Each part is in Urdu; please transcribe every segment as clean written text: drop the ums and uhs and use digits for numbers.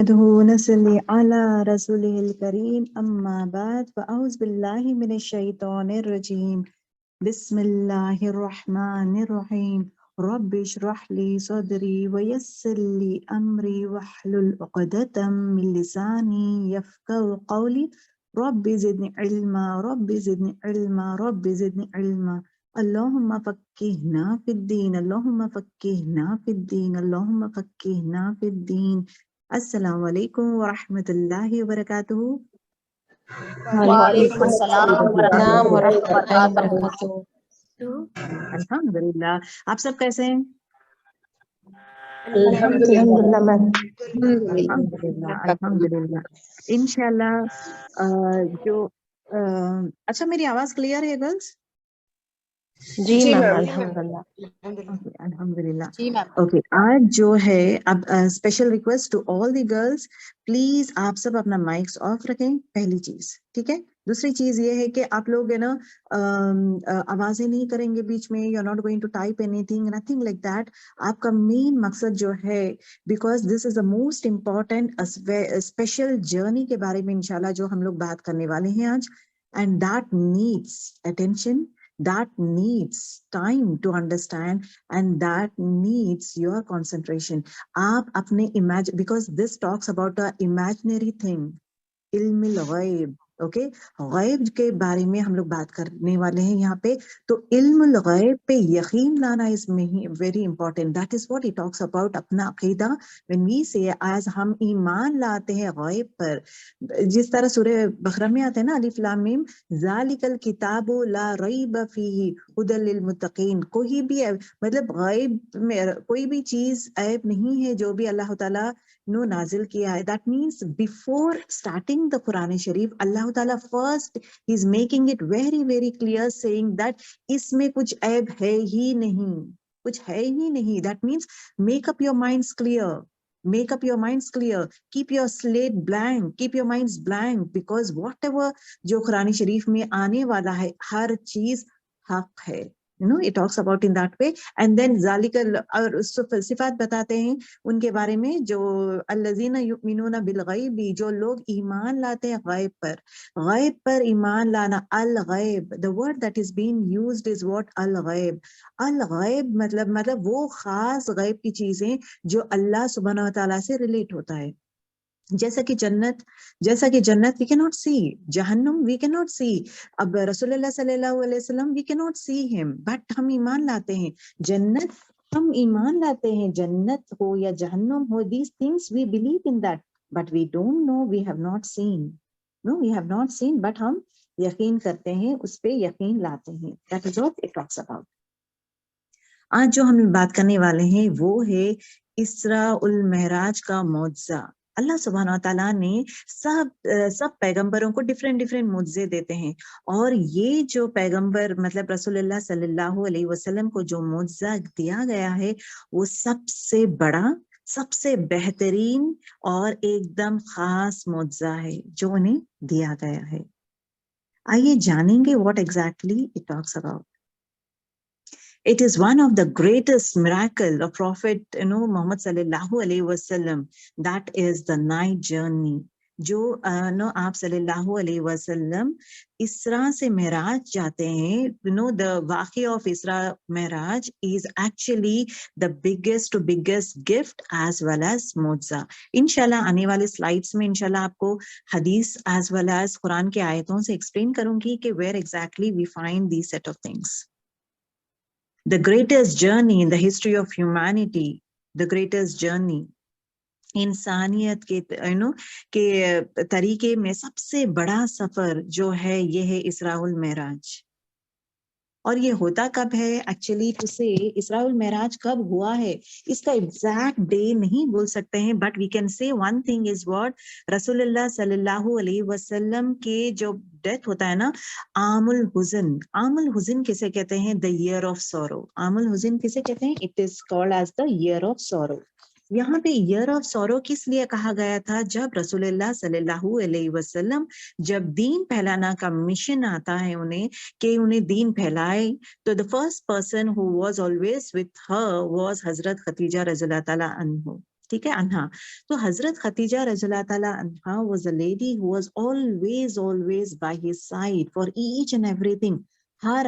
نصلي على رسوله الكريم أما بعد فأعوذ بالله من الشيطان الرجيم بسم الله الرحمن الرحيم رب اشرح لي صدري ويسر لي أمري واحلل عقدة من لساني يفقهوا قولي رب زدني علما رب زدني علما رب زدني علما اللهم فقهنا في الدين اللهم فقهنا في الدين اللهم فقهنا في الدين السلام علیکم ورحمۃ اللہ وبرکاتہ۔ وعلیکم السلام ورحمۃ اللہ وبرکاتہ۔ الحمد للہ، آپ سب کیسے ہیں؟ الحمد للہ الحمد للہ انشاءاللہ۔ جو اچھا، میری آواز کلیئر ہے گرلس؟ جی میم الحمدللہ الحمدللہ۔ اوکے، آج جو ہے اب special request to all the girls, please آپ سب اپنا مائکس آف رکھیں، پہلی چیز، ٹھیک ہے؟ دوسری چیز یہ ہے کہ آپ لوگ ہے نا آوازیں نہیں کریں گے بیچ میں، you are not going to type anything, nothing like that. آپ کا مین مقصد جو ہے، because this is the most important special journey کے بارے میں انشاءاللہ جو ہم لوگ بات کرنے والے ہیں آج، and that needs attention, that needs time to understand, and that needs your concentration. آپ اپنے because this talks about a imaginary thing، علم الغیب، اوکے؟ غیب کے بارے میں ہم لوگ بات کرنے والے ہیں یہاں پہ، تو علم الغیب پہ یقین لانا is very important. That is what he talks about، اپنا عقیدہ when we say as ہم ایمان لاتے ہیں غیب پر، جس طرح سورہ بقرہ میں آتا ہے نا الف لام میم ذالک الکتاب لا ریب فیہ ھدی للمتقین، کوئی بھی مطلب غیب میں کوئی بھی چیز عیب نہیں ہے جو بھی اللہ تعالیٰ نو نازل کیا ہے۔ That means before starting the Quran Sharif، اللہ تعالیٰ first he is making it very very clear saying that اس میں کچھ عیب ہے ہی نہیں، کچھ ہے ہی نہیں۔ That means make up your minds clear، make up your minds clear، keep your slate blank، keep your minds blank، because whatever جو قرآن شریف میں آنے والا ہے ہر چیز حق ہے۔ it talks about in that way. And then ذالک اور صفات بتاتے ہیں ان کے بارے میں، جو الذین یؤمنون بالغیب، جو لوگ ایمان لاتے ہیں غیب پر۔ غیب پر ایمان لانا، الغیب، the word that is being used is what؟ الغیب۔ الغیب مطلب وہ خاص غیب کی چیزیں جو اللہ سبحانہ و تعالیٰ سے ریلیٹ ہوتا ہے، جیسا کہ جنت وی کی ناٹ سی، جہنم وی کی ناٹ سی، اب رسول اللہ صلی اللہ علیہ وسلم وی کی ناٹ سی ہم، بٹ ہم ایمان لاتے ہیں جنت، ہم ایمان لاتے ہیں جنت ہو یا جہنم ہو، these things we believe in that, but we don't know, we have not seen, we have not seen, but ہم یقین کرتے ہیں، اس پہ یقین لاتے ہیں۔ That is what it talks about. آج جو ہم بات کرنے والے ہیں وہ ہے اسراء المعراج کا معجزہ۔ اللہ سبحانہ وتعالیٰ نے سب پیغمبروں کو ڈفرینٹ معجزے دیتے ہیں، اور یہ جو پیغمبر مطلب رسول اللہ صلی اللہ علیہ وسلم کو جو معجزہ دیا گیا ہے وہ سب سے بڑا، سب سے بہترین اور ایک دم خاص معجزہ ہے جو انہیں دیا گیا ہے۔ آئیے جانیں گے what exactly it talks about. It is one of the greatest miracle of Prophet Muhammad sallallahu alaihi wasallam, that is the night journey. جو آپ صلی اللہ علیہ وسلم اسراء سے معراج جاتے ہیں، the واقعہ of اسراء Meraj is actually the biggest gift as well as معجزہ۔ انشاءاللہ آنے والے سلائیڈس میں انشاءاللہ آپ کو حدیث as well as قرآن کے آیتوں سے ایکسپلین کروں گی کہ where exactly we find these set of things. The greatest journey in the history of humanity، the greatest journey، انسانیت کے طریقے میں سب سے بڑا سفر جو ہے یہ ہے اسراء المعراج۔ اور یہ ہوتا کب ہے؟ ایکچولی ٹو سے اسراء المعراج کب ہوا ہے اس کا ایگزیکٹ ڈے نہیں بول سکتے ہیں، but we can say one thing is what, رسول اللہ صلی اللہ علیہ وسلم کے جو ڈیتھ ہوتا ہے نا، عام الحزن، عام الحزن کسے کہتے ہیں؟ The year of sorrow. عام الحزن کسے کہتے ہیں؟ It is called as the year of sorrow. یہاں پہ ایئر آف سورو کس لیے کہا گیا تھا؟ جب رسول اللہ صلی اللہ علیہ وسلم جب دین پھیلانا کا مشن آتا ہے انہیں کہ انہیں دین پھیلائے، تو the first person who was always with her was حضرت خدیجہ رضی اللہ تعالیٰ عنہ۔ ٹھیک ہے انہا. تو حضرت خدیجہ رضی اللہ تعالیٰ عنہا was a lady who was always by his side for each and everything. Hare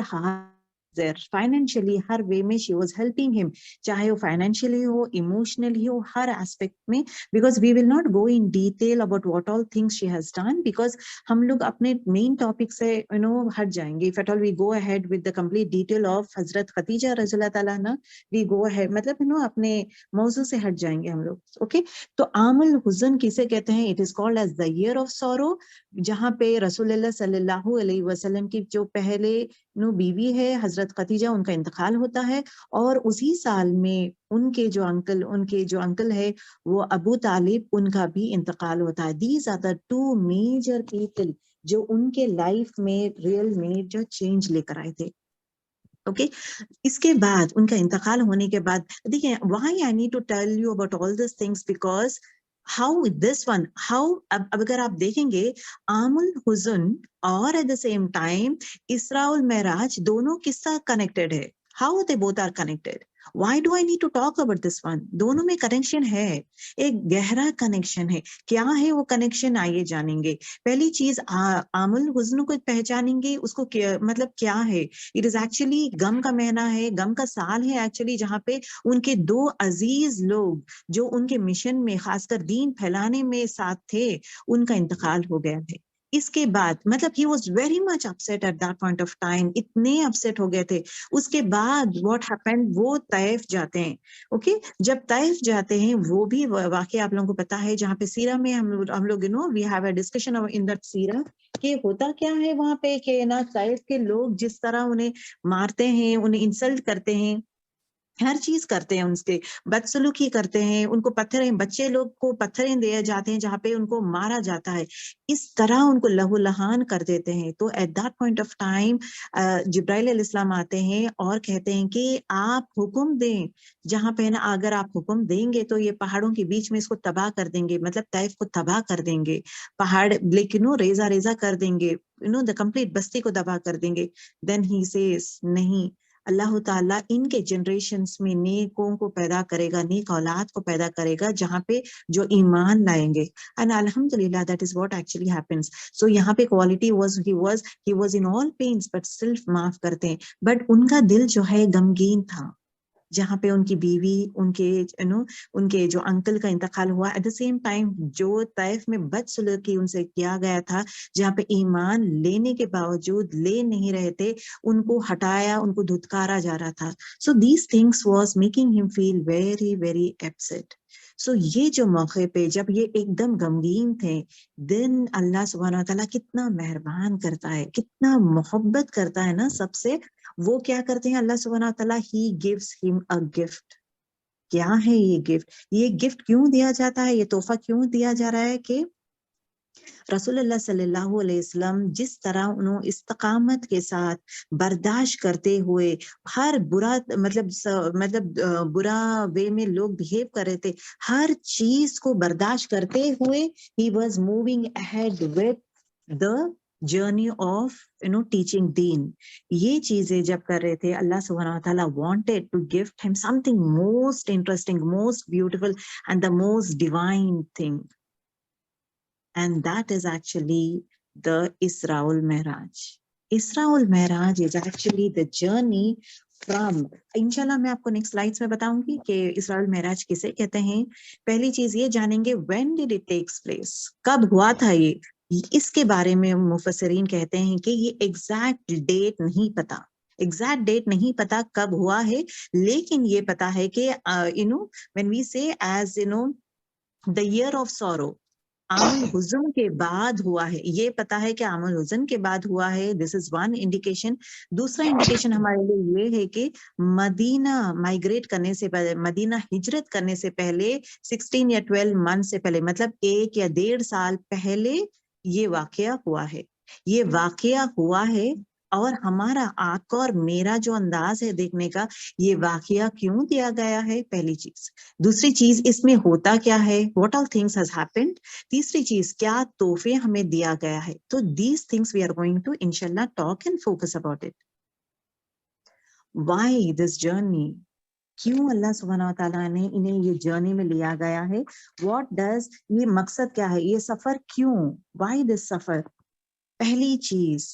there financially Hare way میں she was helping him, چاہے وہ financially ہو, emotionally ہو, ہر aspect میں. because we will not go in detail about what all things she has done, because ہم لوگ اپنے main topic سے ہٹ جائیں گے. if at all we go ahead with the complete detail of حضرت خدیجہ رضی اللہ تعالیٰ عنہ, we go ahead مطلب اپنے موضوع سے ہٹ جائیں گے ہم لوگ. اوکے, تو عام الحزن کسے کہتے ہیں؟ it is called as the year of sorrow, جہاں پہ رسول اللہ صلی اللہ علیہ وسلم کی جو پہلے بیوی ہے حضرت خدیجہ, ان کا انتقال ہوتا ہے, اور اسی سال میں ان کے جو انکل ہے وہ ابو طالب, ان کا بھی انتقال ہوتا ہے. These are the two major people جو ان کے لائف میں ریئل میں جو چینج لے کر آئے تھے. اوکے, اس کے بعد ان کا انتقال ہونے کے بعد دیکھیں, why I need to tell you about all these things, because how this one, how اب اگر آپ دیکھیں گے عام الحزن اور at the same time اسراء المعراج دونوں کس ساتھ کنیکٹڈ ہے؟ how they both are connected. why do I need to talk about this one? دونوں میں کنیکشن ہے, ایک گہرا کنیکشن ہے. کیا ہے وہ کنیکشن؟ آئیے جانیں گے. پہلی چیز عام الحزن کو پہچانیں گے, اس کو مطلب کیا ہے. اٹ از ایکچولی غم کا مہینہ ہے, غم کا سال ہے ایکچولی, جہاں پہ ان کے دو عزیز لوگ جو ان کے مشن میں خاص کر دین پھیلانے میں ساتھ تھے, ان کا انتقال ہو گیا ہے. اس کے بعد مطلب he was very much upset at that point of time, اتنے upset ہو گئے تھے. اس کے بعد what happened, وہ طائف جاتے ہیں. اوکے, جب طائف جاتے ہیں, وہ بھی واقعہ آپ لوگوں کو پتا ہے, جہاں پہ سیرہ میں ہم لوگ we have a discussion in that سیرہ کہ ہوتا کیا ہے وہاں پہ, کہ طائف کے لوگ جس طرح انہیں مارتے ہیں, انہیں انسلٹ کرتے ہیں, ہر چیز کرتے ہیں, ان کے بدسلوکی کرتے ہیں, ان کو پتھریں, بچے لوگ کو پتھریں دیے جاتے ہیں جہاں پہ ان کو مارا جاتا ہے, اس طرح ان کو لہو لہان کر دیتے ہیں. تو at that point of time جبرائیل علیہ السلام آتے ہیں اور کہتے ہیں کہ آپ حکم دیں, جہاں پہ اگر آپ حکم دیں گے تو یہ پہاڑوں کے بیچ میں اس کو تباہ کر دیں گے, مطلب طائف کو تباہ کر دیں گے, پہاڑ لیکن ریزہ ریزہ کر دیں گے, the complete بستی کو تباہ کر دیں گے. دین ہی سیز, نہیں, اللہ تعالیٰ ان کے جنریشنز میں نیکوں کو پیدا کرے گا, نیک اولاد کو پیدا کرے گا, جہاں پہ جو ایمان لائیں گے. and alhamdulillah that is what actually happens. so یہاں پہ quality was he was in all pains but still معاف کرتے ہیں, but ان کا دل جو ہے غمگین تھا, جہاں پہ ان کی بیوی, ان کے جو انکل کا انتقال ہوا. ایٹ دا سیم ٹائم جو طائف میں بدسلوکی ان سے کیا گیا تھا, جہاں پہ ایمان لینے کے باوجود لے نہیں رہے تھے, ان کو ہٹایا, ان کو دھتکارا جا رہا تھا. So these things was making ہم فیل ویری ویری اپسیٹ. سو یہ جو موقع پہ جب یہ ایک دم غمگین تھے, دن اللہ سبحانہ و تعالیٰ کتنا مہربان کرتا ہے, کتنا محبت کرتا ہے نا سب سے. وہ کیا کرتے ہیں اللہ سبحانہ و تعالیٰ, he gives him a gift. کیا ہے یہ گفٹ؟ یہ گفٹ کیوں دیا جاتا ہے, یہ تحفہ کیوں دیا جا رہا ہے کہ رسول اللہ صلی اللہ علیہ وسلم جس طرح انہوں استقامت کے ساتھ برداشت کرتے ہوئے ہر برا مطلب برا وے میں لوگ بہیو کر رہے تھے, ہر چیز کو برداشت کرتے ہوئے he was moving ahead with the journey of teaching deen. یہ چیزیں جب کر رہے تھے, اللہ سبحانہ وتعالی wanted to give him something most interesting, most beautiful and the most divine thing, and that is actually the Isra al-Mi'raj. Isra al-Mi'raj is actually the journey from, انشاءاللہ میں آپ کو نیکسٹ سلائیڈس میں بتاؤں گی کہ اسراء المعراج کسے کہتے ہیں. پہلی چیز یہ جانیں گے when did it takes place, کب ہوا تھا یہ. اس کے بارے میں مفسرین کہتے ہیں کہ یہ ایگزیکٹ ڈیٹ نہیں پتا کب ہوا ہے, لیکن یہ پتا ہے کہ when we say as the year of sorrow, عام الحزن کے بعد ہوا ہے, یہ پتا ہے کہ عام الحزن کے بعد ہوا ہے. دس از ون انڈیکیشن. دوسرا انڈیکیشن ہمارے لیے یہ ہے کہ مدینہ مائگریٹ کرنے سے پہلے, مدینہ ہجرت کرنے سے پہلے 16 یا 12 منتھ سے پہلے, مطلب 1 یا 1.5 سال پہلے یہ واقعہ ہوا ہے. اور ہمارا آپ کا اور میرا جو انداز ہے دیکھنے کا, یہ واقعہ کیوں دیا گیا ہے, پہلی چیز. دوسری چیز, اس میں ہوتا کیا ہے, what all things has happened. تیسری چیز, کیا تحفے ہمیں دیا گیا ہے. تو these things we are going to inshallah talk and focus about it. Why this journey کیوں اللہ سبحانہ و تعالیٰ نے انہیں یہ جرنی میں لیا گیا ہے, واٹ ڈز, یہ مقصد کیا ہے, یہ سفر کیوں, وائی دس سفر. پہلی چیز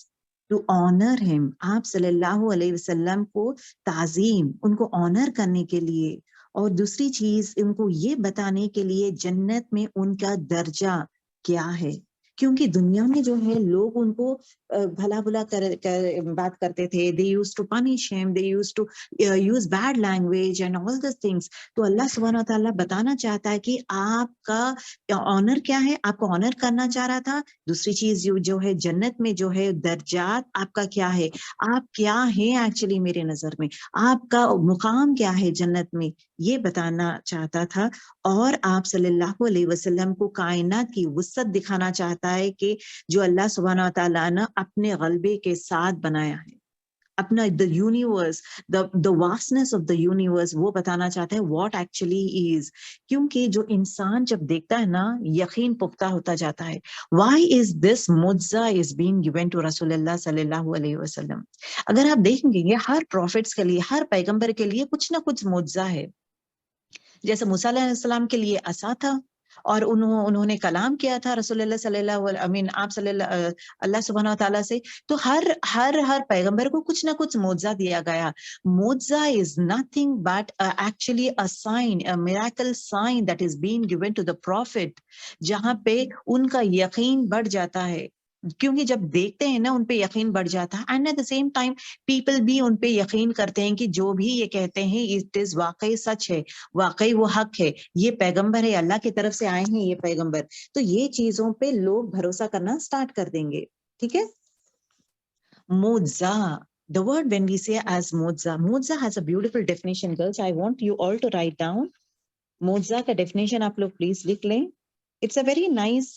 ٹو آنر ہم, آپ صلی اللہ علیہ وسلم کو تعظیم, ان کو آنر کرنے کے لیے, اور دوسری چیز ان کو یہ بتانے کے لیے جنت میں ان کا درجہ کیا ہے. کیونکہ دنیا میں جو ہے لوگ ان کو بھلا بھلا بات کرتے تھے, they used to punish him, they used to use bad language and all these things. تو اللہ سبحانہ وتعالیٰ بتانا چاہتا ہے کہ آپ کا آنر کیا ہے, آپ کو آنر کرنا چاہ رہا تھا. دوسری چیز جو ہے جنت میں جو ہے درجات آپ کا کیا ہے, آپ کیا ہیں ایکچولی میرے نظر میں, آپ کا مقام کیا ہے جنت میں, یہ بتانا چاہتا تھا. اور آپ صلی اللہ علیہ وسلم کو کائنات کی وسعت دکھانا چاہتا ہے کہ جو اللہ سبحانہ و تعالیٰ نے اپنے غلبے کے ساتھ بنایا ہے, اپنا the universe, the vastness of the universe, وہ بتانا چاہتا ہے what actually is. کیونکہ جو انسان جب دیکھتا ہے نا, یقین پختہ ہوتا جاتا ہے. why is this معجزہ is being given to رسول اللہ صلی اللہ علیہ وسلم. اگر آپ دیکھیں گے یہ ہر پروفٹس کے لیے, ہر پیغمبر کے لیے کچھ نہ کچھ معجزہ ہے. جیسے موسیٰ علیہ السلام کے لیے عصا تھا, اور انہوں نے کلام کیا تھا رسول اللہ صلی اللہ علیہ آپ صلی اللہ سبحانہ تعالیٰ سے. تو ہر پیغمبر کو کچھ نہ کچھ معجزہ دیا گیا. معجزہ is nothing but actually a sign, a miracle sign that is being given to the prophet, جہاں پہ ان کا یقین بڑھ جاتا ہے. کیونکہ جب دیکھتے ہیں نا ان پہ یقین بڑھ جاتا ہے, and at the same time people بھی ان پہ یقین کرتے ہیں کہ جو بھی یہ کہتے ہیں اٹ از واقعی سچ ہے, واقعی وہ حق ہے, یہ پیغمبر ہے, اللہ کی طرف سے آئے ہیں یہ پیغمبر. تو یہ چیزوں پہ لوگ بھروسہ کرنا سٹارٹ کر دیں گے. ٹھیک ہے. معجزہ, the word when we say as معجزہ has a beautiful definition. Girls, I want you all to write down معجزہ کا definition. آپ لوگ پلیز لکھ لیں. It's a very nice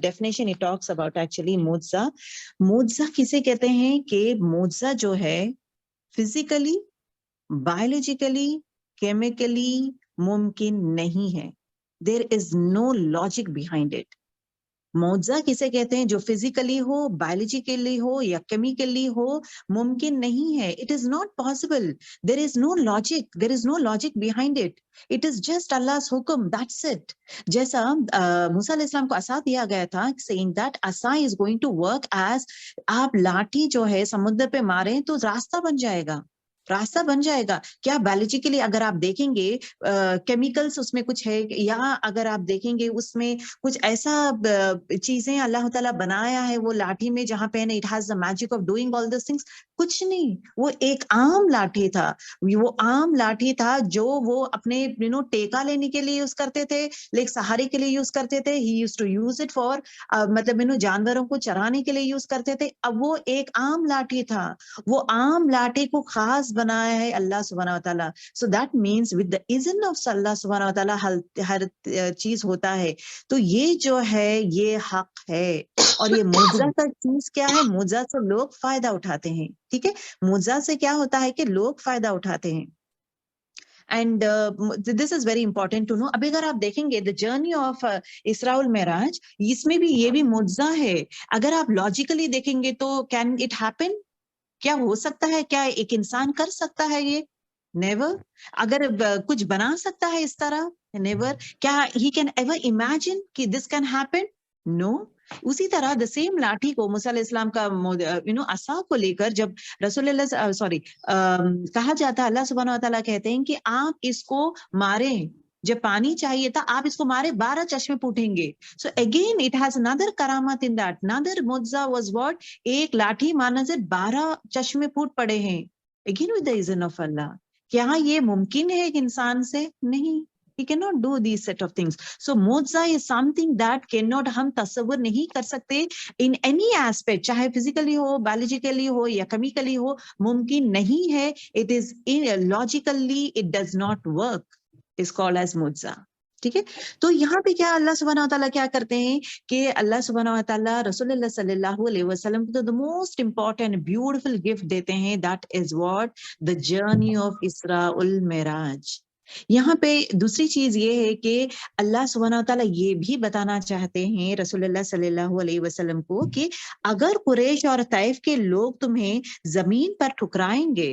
definition it talks about actually. معجزہ کسے کہتے ہیں کہ معجزہ جو ہے فزیکلی, بایولوجیکلی, کیمیکلی ممکن نہیں ہے. There is no logic behind it. معجزہ کسے کہتے ہیں جو فزیکلی ہو, بایولوجیکلی ہو یا کیمیکلی ہو, ممکن نہیں ہے. It is not possible. There is no logic. There is no logic behind it. It is just Allah's hukum. That's it. جیسا موسیٰ علیہ السلام کو عصا دیا گیا تھا, saying that عصا is going to work as, آپ لاٹھی جو ہے سمندر پہ ماریں تو راستہ بن جائے گا, راستہ بن جائے گا. کیا بایولوجیکلی اگر آپ دیکھیں گے کیمیکلز اس میں کچھ ہے, یا اگر آپ دیکھیں گے اس میں کچھ ایسا چیزیں اللہ تعالیٰ بنایا ہے وہ لاٹھی میں جہاں پہ it has the magic of doing all these things, کچھ نہیں. وہ ایک عام لاٹھی تھا, وہ عام لاٹھی تھا جو وہ اپنے ٹیکا لینے کے لیے یوز کرتے تھے, لیکن سہارے کے لیے یوز کرتے تھے. He used to use it for مطلب جانوروں کو چرانے کے لیے یوز کرتے تھے. اب وہ ایک عام لاٹھی تھا, وہ عام لاٹھی کو خاص بنایا ہے اللہ سبحانہ و تعالیٰ. So that means with the اذن آف اللہ سبحانہ و تعالیٰ ہر چیز ہوتا ہے. تو یہ جو ہے یہ حق ہے. اور یہ معجزہ کا چیز کیا ہے, معجزہ سے لوگ فائدہ اٹھاتے ہیں. ٹھیک ہے. معجزہ سے کیا ہوتا ہے کہ لوگ فائدہ اٹھاتے ہیں. And this is very important to know. ابھی اگر آپ دیکھیں گے دا جرنی آف اسراء والمعراج, اس میں بھی یہ بھی معجزہ ہے. اگر آپ لاجیکلی دیکھیں گے تو کین اٹ ہیپن, کیا ہو سکتا ہے, کیا ایک انسان کر سکتا ہے یہ؟ نیور. اگر کچھ بنا سکتا ہے اس طرح؟ نیور. کیا ہی کین ایور امیجن کہ دس کین ہیپن؟ نو. اسی طرح دا سیم لاٹھی کو موسیٰ علیہ السلام کا عصا کو لے کر جب رسول اللہ کہا جاتا ہے, اللہ سبحانہ و تعالیٰ کہتے ہیں کہ آپ اس کو ماریں, جب پانی چاہیے تھا آپ اس کو مارے, 12 چشمے پھوٹیں گے. So again it has another کرامت in that. another معجزہ was what, ایک لاٹھی مانا سے 12 چشمے پھوٹ پڑے ہیں. Again with the reason of اللہ. کیا یہ ممکن ہے ایک انسان سے؟ نہیں. He cannot do these set of things. So معجزہ is something that cannot, ہم تصور نہیں کر سکتے in any aspect, چاہے فزیکلی ہو, بایولوجیکلی ہو یا کیمیکلی ہو, ممکن نہیں ہے. It is logically it does not work. Is called as معجزہ. ٹھیک ہے. تو یہاں پہ کیا اللہ سبحانہ وتعالیٰ کیا کرتے ہیں کہ اللہ سبحانہ وتعالیٰ رسول اللہ صلی اللہ علیہ وسلم کو the most important beautiful gift دیتے ہیں. That is what, the journey of اسراء والمعراج. یہاں پہ دوسری چیز یہ ہے کہ اللہ سبحانہ وتعالیٰ یہ بھی بتانا چاہتے ہیں رسول اللہ صلی اللہ علیہ وسلم کو کہ اگر قریش اور طائف کے لوگ تمہیں زمین پر ٹھکرائیں گے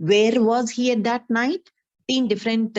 Where was he at that night? 3 different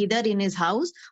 either in his house,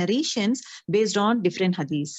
narrations based on different hadiths.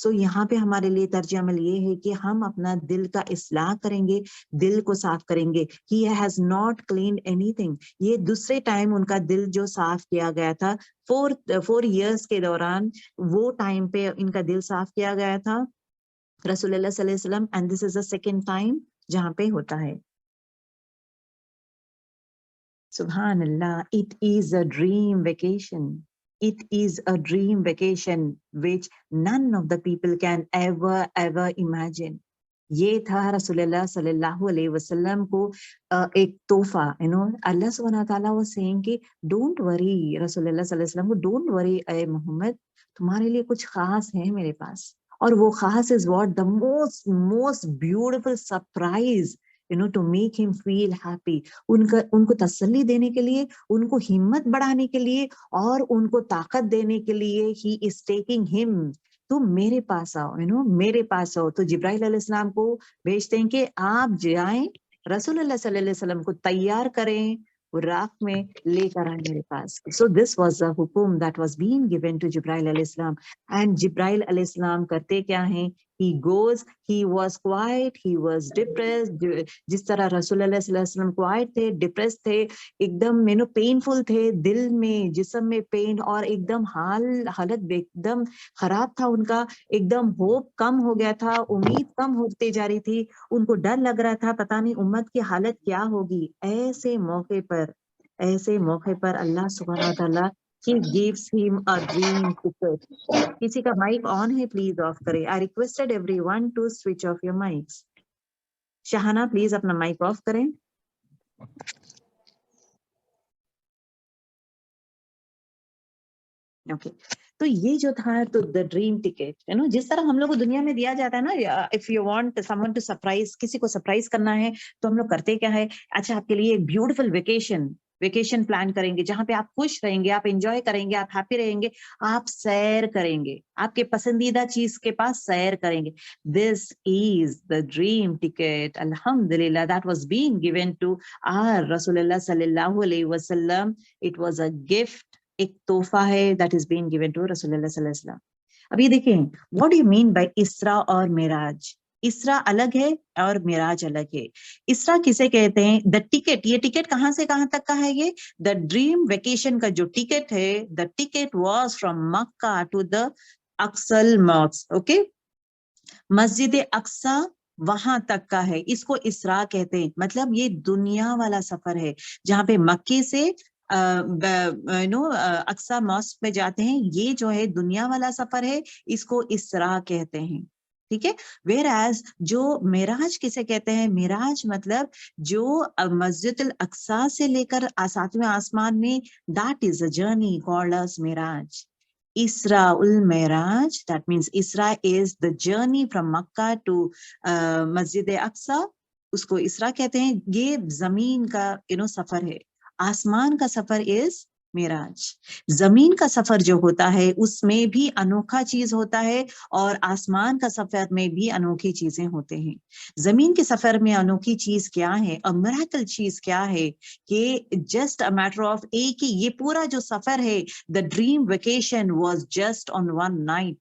سو یہاں پہ ہمارے لیے طرز عمل یہ ہے کہ ہم اپنا دل کا اصلاح کریں گے, دل کو صاف کریں گے. He has not cleaned anything. یہ دوسرے ٹائم ان کا دل جو صاف کیا گیا تھا 4 years کے دوران, وہ ٹائم پہ ان کا دل صاف کیا گیا تھا رسول اللہ صلی اللہ علیہ وسلم, and this is the second time جہاں پہ ہوتا ہے. سبحان اللہ. It is a dream vacation. It is a dream vacation which none of the people can ever imagine. یہ تھا رسول اللہ صلی اللہ علیہ وسلم کو ایک تحفہ. اللہ سبحانہ تعالیٰ was saying کہ ڈونٹ وری رسول اللہ صلی اللہ علیہ وسلم کو, ڈونٹ وری اے محمد, تمہارے لیے کچھ خاص ہے میرے پاس. اور وہ خاص is what the most beautiful surprise, to make him feel happy. ان کو تسلی دینے کے لیے, ان کو ہمت بڑھانے کے لیے, اور ان کو طاقت دینے کے لیے he is taking him. تم میرے پاس آؤ, میرے پاس آؤ. تو جبرائیل علیہ السلام کو بھیجتے ہیں کہ آپ جائیں رسول اللہ صلی اللہ علیہ وسلم کو تیار کریں, راک میں لے کر آئیں میرے پاس. So this was the حکم that was being given to جبرائیل علیہ السلام. And جبرائیل علیہ السلام کرتے کیا ہیں, he goes, he was quiet, he was depressed. جس طرح رسول اللہ صلی اللہ علیہ وسلم quiet تھے, depressed تھے, ایک دم painful تھے, دل میں جسم میں پین, اور ایک دم حالت ایک دم خراب تھا ان کا, ایک دم ہوپ کم ہو گیا تھا, امید کم ہوتے جا رہی تھی, ان کو ڈر لگ رہا تھا پتہ نہیں امت کی حالت کیا ہوگی. ایسے موقع پر اللہ سبحانہ و تعالیٰ he gives him a dream ticket. کسی کا مائک آن ہے پلیز آف کرے. I requested everyone to switch off your mics. Shahana please اپنا مائک آف کریں. اوکے, تو یہ جو تھا تو دا ڈریم ٹکٹ, جس طرح ہم لوگ کو دنیا میں دیا جاتا ہے نا, if you want someone to surprise, کسی کو سرپرائز کرنا ہے تو ہم لوگ کرتے کیا ہے, اچھا آپ کے لیے ایک بیوٹیفل ویکیشن پلان کریں گے, جہاں پہ آپ خوش رہیں گے, آپ انجوائے کریں گے, آپ ہیپی رہیں گے, آپ سیر کریں گے, آپ کے پسندیدہ چیز کے پاس سیر کریں گے. دس از دا ڈریم ٹکٹ. الحمدللہ that was being given to our رسول اللہ صلی اللہ علیہ وسلم. It was a gift, ایک تحفہ ہے that is being given to رسول اللہ صلی اللہ علیہ وسلم. ابھی دیکھیں what do you mean by اسرا اور معراج. اسرا الگ ہے اور معراج الگ ہے. اسرا کسے کہتے ہیں, دا ٹکٹ, یہ ٹکٹ کہاں سے کہاں تک کا ہے, یہ دا ڈریم ویکیشن کا جو ٹکٹ ہے, the ticket was from Mecca to the Aqsa mosque. Okay, مسجد اقصی وہاں تک کا ہے, اس کو اسرا کہتے ہیں. مطلب یہ دنیا والا سفر ہے, جہاں پہ مکے سے اقصی ماسک میں جاتے ہیں, یہ جو ہے دنیا والا سفر ہے, اس کو اسرا کہتے ہیں. ٹھیک ہے. ویئر ایز جو معراج کسے کہتے ہیں, معراج مطلب جو مسجد الاقصی سے لے کر 7ویں آسمان میں, that is a journey called as Meraj. Isra ul-Miraj, that means Isra is the journey from Makkah to Masjid Aqsa, اس کو اسرا کہتے ہیں. یہ زمین کا سفر ہے, آسمان کا سفر is معراج. زمین کا سفر جو ہوتا ہے اس میں بھی انوکھا چیز ہوتا ہے, اور آسمان کا سفر میں بھی انوکھی چیزیں ہوتے ہیں. زمین کے سفر میں انوکھی چیز کیا ہے, اور میریکل چیز کیا ہے, کہ جسٹ اے میٹر آف ایک ہی یہ پورا جو سفر ہے, the dream vacation was just on 1 night.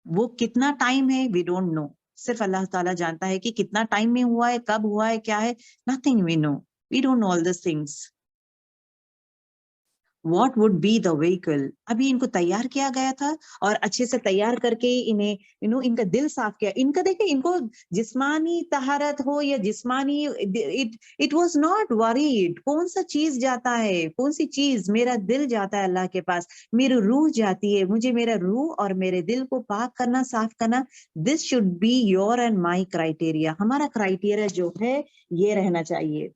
وہ کتنا ٹائم ہے وی ڈونٹ نو, صرف اللہ تعالیٰ جانتا ہے کہ کتنا ٹائم میں ہوا ہے, کب ہوا ہے, کیا ہے. Nothing we know, we don't know all these things. What would be the vehicle. ابھی ان کو تیار کیا گیا تھا, اور اچھے سے تیار کر کے انہیں ان کا دل صاف کیا. ان کا دیکھیں, ان کو جسمانی طہارت ہو یا جسمانی, it was not worried. کون سا چیز جاتا ہے, کون سی چیز, میرا دل جاتا ہے اللہ کے پاس, میری روح جاتی ہے, مجھے میرا روح اور میرے دل کو پاک کرنا, صاف کرنا. This should be your and my criteria. ہمارا کرائٹیریا جو ہے یہ رہنا چاہیے.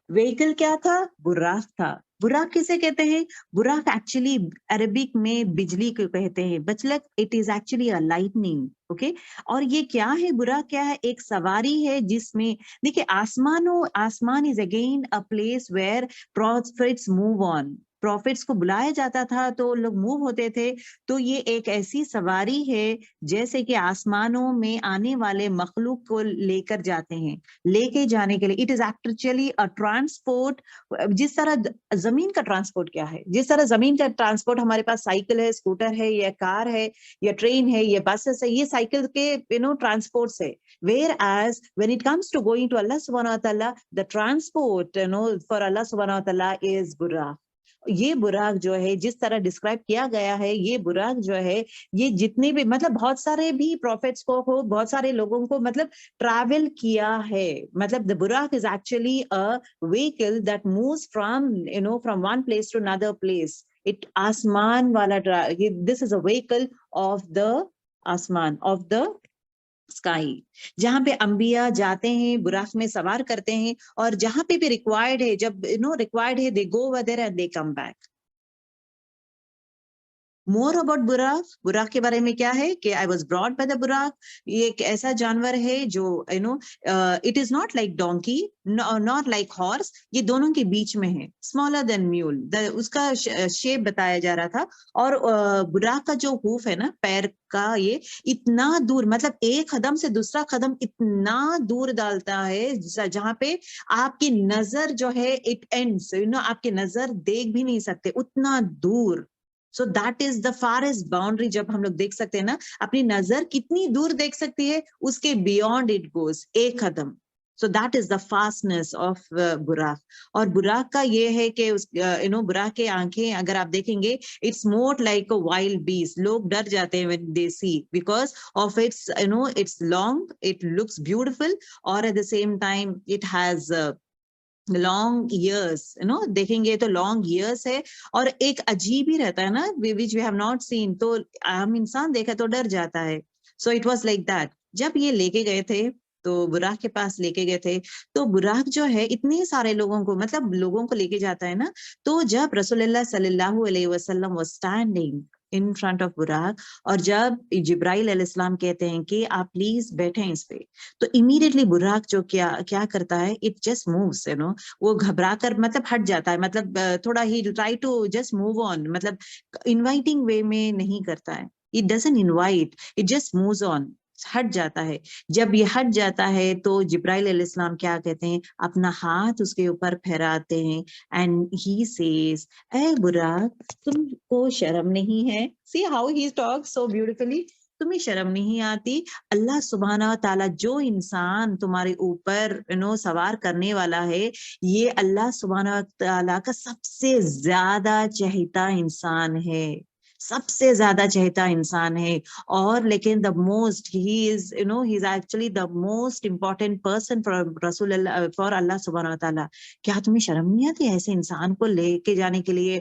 ویکل کیا تھا, براق تھا. براق کسے کہتے ہیں, براق ایکچولی عربک میں بجلی کو کہتے ہیں. بچلک it is actually a lightning. Okay, اور یہ کیا ہے, براق کیا ہے, ایک سواری ہے جس میں دیکھیں آسمان is again a place where prophets move on. Prophets کو بلایا جاتا تھا تو لوگ موو ہوتے تھے. تو یہ ایک ایسی سواری ہے جیسے کہ آسمانوں میں آنے والے مخلوق کو لے کر جاتے ہیں, لے کے جانے کے لیے. It is actually a transport. جس طرح زمین کا ٹرانسپورٹ کیا ہے, جس طرح زمین کا ٹرانسپورٹ ہمارے پاس سائیکل ہے, اسکوٹر ہے, یا کار ہے, یا ٹرین ہے, یا بسز ہے, یہ سائیکل کے ٹرانسپورٹس ہے. Whereas when it comes to going to Allah subhanahu wa ta'ala, the transport for Allah subhanahu wa ta'ala is buraq. یہ براق جو ہے جس طرح ڈسکرائب کیا گیا ہے, یہ براق جو ہے یہ جتنے بھی مطلب بہت سارے بھی پروفیٹس کو بہت سارے لوگوں کو مطلب ٹریول کیا ہے. مطلب the buraq is actually a vehicle that moves from one place to another place. It آسمان والا this is a vehicle of the آسمان, of the sky, جہاں پہ انبیاء جاتے ہیں براق میں سوار کرتے ہیں, اور جہاں پہ بھی ریکوائرڈ ہے, جب ریکوائرڈ ہے, they go over there and they come back. More about Buraq. Buraq کے بارے میں کیا ہے کہ I was brought by the Buraq. یہ ایک ایسا جانور ہے جو it is not like donkey, not like horse, یہ دونوں کے بیچ میں ہے, smaller than mule. اس کا شیپ بتایا جا رہا تھا. اور براق کا جو ہوف ہے نا, پیر کا, یہ اتنا دور, مطلب ایک قدم سے دوسرا قدم اتنا دور ڈالتا ہے جہاں پہ آپ کی نظر جو ہے it ends, آپ کی نظر دیکھ بھی نہیں سکتے, اتنا دور. So that is the farthest boundary. جب ہم لوگ دیکھ سکتے ہیں نا, اپنی نظر کتنی دور دیکھ سکتی ہے, اس کے بیونڈ اٹ گوز, ایک قدم. So that is the fastness of Buraq. اور براق کا یہ ہے کہ براق کے آنکھیں اگر آپ دیکھیں گے, it's more like a wild beast. لوگ ڈر جاتے ہیں when they see, because of its it's long, it looks beautiful, or at the same time it has long years, دیکھیں گے تو لانگ ایئرس ہے, اور ایک عجیب ہی رہتا ہے نا, which we have not seen. تو ہم انسان دیکھا تو ڈر جاتا ہے. So it was like that. جب یہ لے کے گئے تھے تو براق کے پاس لے کے گئے تھے, تو براق جو ہے اتنے سارے لوگوں کو, مطلب لوگوں کو لے کے جاتا ہے نا. تو جب رسول اللہ صلی اللہ علیہ وسلم was standing in front of Buraq, اور جب جبرائیل علیہ السلام کہتے ہیں کہ آپ پلیز بیٹھیں اس پہ, تو امیڈیٹلی براق جو کیا کرتا ہے, it just moves, وہ گھبرا کر مطلب ہٹ جاتا ہے, مطلب تھوڑا ہی try to just move on, مطلب انوائٹنگ وے میں نہیں کرتا ہے, it doesn't invite, it just moves on, ہٹ جاتا ہے. جب یہ ہٹ جاتا ہے تو جبرائیل علیہ السلام کیا کہتے ہیں, اپنا ہاتھ اس کے اوپر پھیراتے ہیں, and he says, اے براق تم کو شرم نہیں ہے. See how he talks so beautifully. تمہیں شرم نہیں آتی, اللہ سبحانہ تعالیٰ جو انسان تمہارے اوپر سوار کرنے والا ہے, یہ اللہ سبحانہ تعالیٰ کا سب سے زیادہ چہیتا انسان ہے, سب سے زیادہ چہتا انسان ہے. اور لیکن the most he is he's actually the most important person for رسول اللہ, for اللہ سبحانہ تعالیٰ. کیا تمہیں شرم نہیں آتی ایسے انسان کو لے کے جانے کے لیے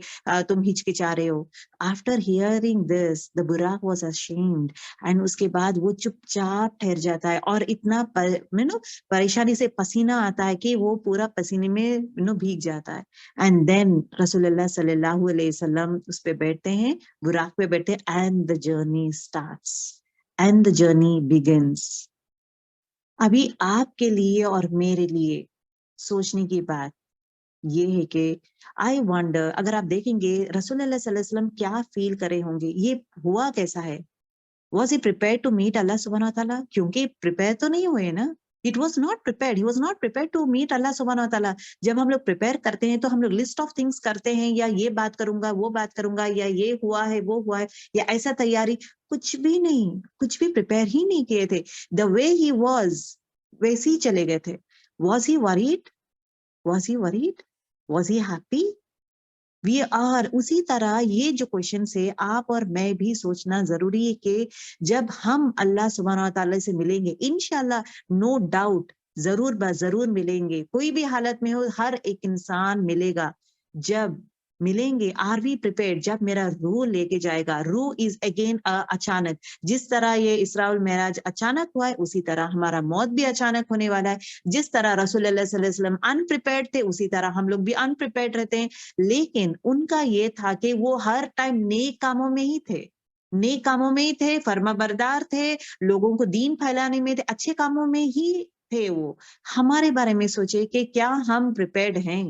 تم ہچکچا رہے ہو. After hearing this, the Buraq was ashamed, and اس کے بعد وہ چپ چاپ ٹھہر جاتا ہے, اور اتنا پریشانی سے پسینہ آتا ہے کہ وہ پورا پسینے میں بھیگ جاتا ہے. And then رسول اللہ صلی اللہ علیہ وسلم اس پہ بیٹھتے ہیں, براق پہ بیٹھے, and the journey starts, and the journey begins. ابھی آپ کے لیے اور میرے لیے سوچنے کی بات یہ ہے کہ I wonder, اگر آپ دیکھیں گے رسول اللہ صلی اللہ علیہ وسلم کیا فیل کرے ہوں گے, یہ ہوا کیسا ہے. Was he prepared to meet Allah subhanahu wa ta'ala? کیونکہ prepare تو نہیں ہوئے نا. It was not prepared. He was not prepared to meet Allah subhanahu wa ta'ala. جب ہم لوگ prepare کرتے ہیں تو ہم لوگ list of things کرتے ہیں, یا یہ بات کروں گا, وہ بات کروں گا, یا یہ ہوا ہے, وہ ہوا ہے, یا ایسا تیاری. کچھ بھی نہیں, کچھ بھی prepare ہی نہیں کیے تھے. The way he was, ویسے ہی چلے گئے تھے. Was he worried? Was he worried? Was he happy? We are. اسی طرح یہ جو کوشچنس ہے آپ اور میں بھی سوچنا ضروری ہے کہ جب ہم اللہ سبحانہ وتعالی سے ملیں گے, انشاءاللہ نو ڈاؤٹ ضرور ضرور ملیں گے, کوئی بھی حالت میں ہو ہر ایک انسان ملے گا. جب ملیں گے, آر وی پریپیئرڈ, جب میرا روح لے کے جائے گا. روح از اگین اچانک, جس طرح یہ اسراء والمعراج اچانک ہوا ہے, اسی طرح ہمارا موت بھی اچانک ہونے والا ہے. جس طرح رسول اللہ صلی اللہ علیہ وسلم انپریپیئرڈ تھے, اسی طرح ہم لوگ بھی انپریپیئرڈ رہتے ہیں. لیکن ان کا یہ تھا کہ وہ ہر ٹائم نیک کاموں میں ہی تھے, نیک کاموں میں ہی تھے, فرما بردار تھے, لوگوں کو دین پھیلانے میں تھے, اچھے کاموں میں ہی تھے. وہ ہمارے بارے میں سوچے کہ کیا ہم پریپیئرڈ ہیں,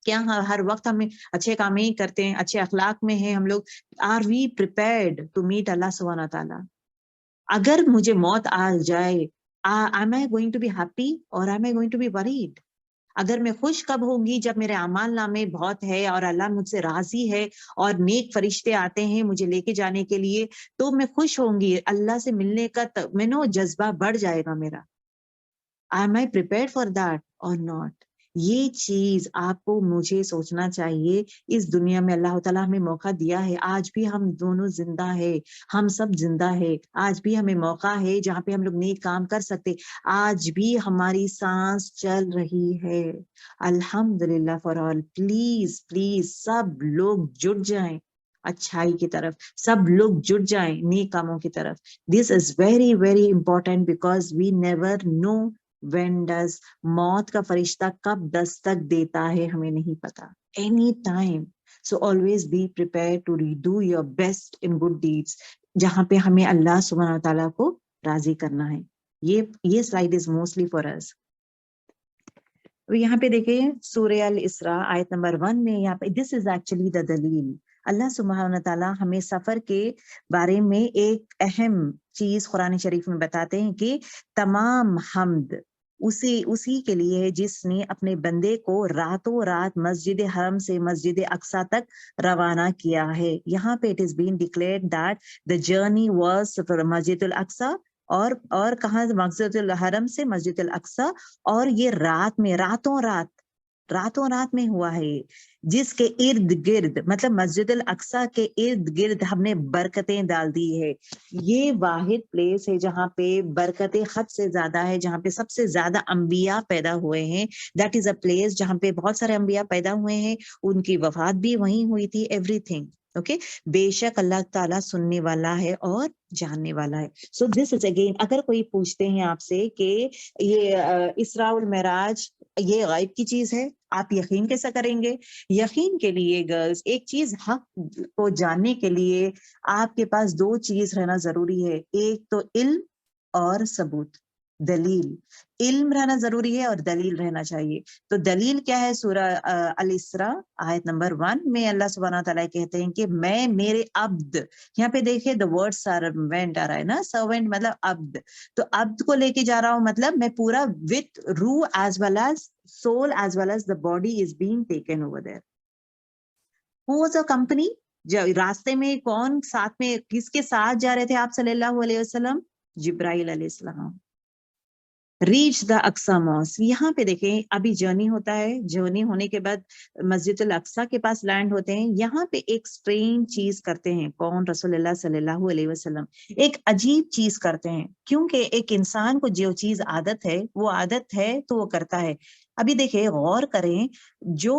کیا ہر وقت ہمیں اچھے کام ہی کرتے ہیں, اچھے اخلاق میں ہیں ہم لوگ؟ Are we prepared to meet اللہ سبحانہ تعالیٰ؟ اگر مجھے موت آ جائے, am I going to be happy or am I going to be worried? اگر میں خوش کب ہوں گی؟ جب میرے اعمال نامے بہت ہے اور اللہ مجھ سے راضی ہے اور نیک فرشتے آتے ہیں مجھے لے کے جانے کے لیے, تو میں خوش ہوں گی. اللہ سے ملنے کا میں نو جذبہ بڑھ جائے گا میرا. Am I prepared for that or not? یہ چیز آپ کو مجھے سوچنا چاہیے. اس دنیا میں اللہ تعالیٰ ہمیں موقع دیا ہے, آج بھی ہم دونوں زندہ ہے, ہم سب زندہ ہے, آج بھی ہمیں موقع ہے جہاں پہ ہم لوگ نیک کام کر سکتے, آج بھی ہماری سانس چل رہی ہے. الحمدللہ فار آل. پلیز پلیز سب لوگ جٹ جائیں اچھائی کی طرف, سب لوگ جٹ جائیں نیک کاموں کی طرف. This is very very important because we never know when does موت کا فرشتہ کب دستک دیتا ہے, ہمیں نہیں پتا. Any time. So always be prepared to do your best in good deeds, جہاں پہ ہمیں اللہ سبحانہ تعالیٰ کو راضی کرنا ہے. یہ slide is mostly for us. یہاں پہ دیکھیں سورہ الاسراء آیت نمبر 1 میں, یہاں پہ this is actually the دلیل. اللہ سبحانہ تعالیٰ ہمیں سفر کے بارے میں ایک اہم چیز قرآن شریف میں بتاتے ہیں کہ تمام حمد اسی کے لیے ہے جس نے اپنے بندے کو راتوں رات مسجد حرم سے مسجد اقصیٰ تک روانہ کیا ہے. یہاں پہ it is being declared that the journey was from مسجد الاقصیٰ اور کہاں, مسجد الحرم سے مسجد الاقصیٰ, اور یہ رات میں راتوں رات میں ہوا ہے, جس کے ارد گرد مطلب مسجد الاقصیٰ کے ارد گرد ہم نے برکتیں ڈال دی ہے. یہ واحد پلیس ہے جہاں پہ برکتیں حد سے زیادہ ہے, جہاں پہ سب سے زیادہ انبیاء پیدا ہوئے ہیں. دیٹ از اے پلیس جہاں پہ بہت سارے انبیاء پیدا ہوئے ہیں, ان کی وفات بھی وہیں ہوئی تھی. Every thing okay. بے شک اللہ تعالیٰ سننے والا ہے اور جاننے والا ہے. سو دس از اگین, اگر کوئی پوچھتے ہیں آپ سے کہ یہ اسراء والمعراج یہ غائب کی چیز ہے, آپ یقین کیسا کریں گے؟ یقین کے لیے گرلز ایک چیز حق کو جاننے کے لیے آپ کے پاس 2 چیز رہنا ضروری ہے. ایک تو علم اور ثبوت, دلیل. علم رہنا ضروری ہے اور دلیل رہنا چاہیے. تو دلیل کیا ہے؟ سورہ الاسراء آیت نمبر 1 میں اللہ سبحانہ تعالیٰ کہتے ہیں کہ میں میرے عبد, یہاں پہ دیکھیں the word servant آ رہا ہے نا, servant مطلب عبد, تو عبد کو لے کے جا رہا ہوں مطلب میں پورا with روح as well as soul as well as the body is being taken over there. Who was a company? راستے میں کون ساتھ میں, کس کے ساتھ جا رہے تھے آپ صلی اللہ علیہ وسلم؟ جبرائیل علیہ السلام. Reach the Aqsa mosque. یہاں پہ دیکھیں ابھی جرنی ہوتا ہے, جرنی ہونے کے بعد مسجد الاقصیٰ کے پاس لینڈ ہوتے ہیں. یہاں پہ ایک اسٹرینج چیز کرتے ہیں, کون؟ رسول اللہ صلی اللہ علیہ وسلم. ایک عجیب چیز کرتے ہیں, کیونکہ ایک انسان کو جو چیز عادت ہے وہ عادت ہے تو وہ کرتا ہے. ابھی دیکھیں غور کریں, جو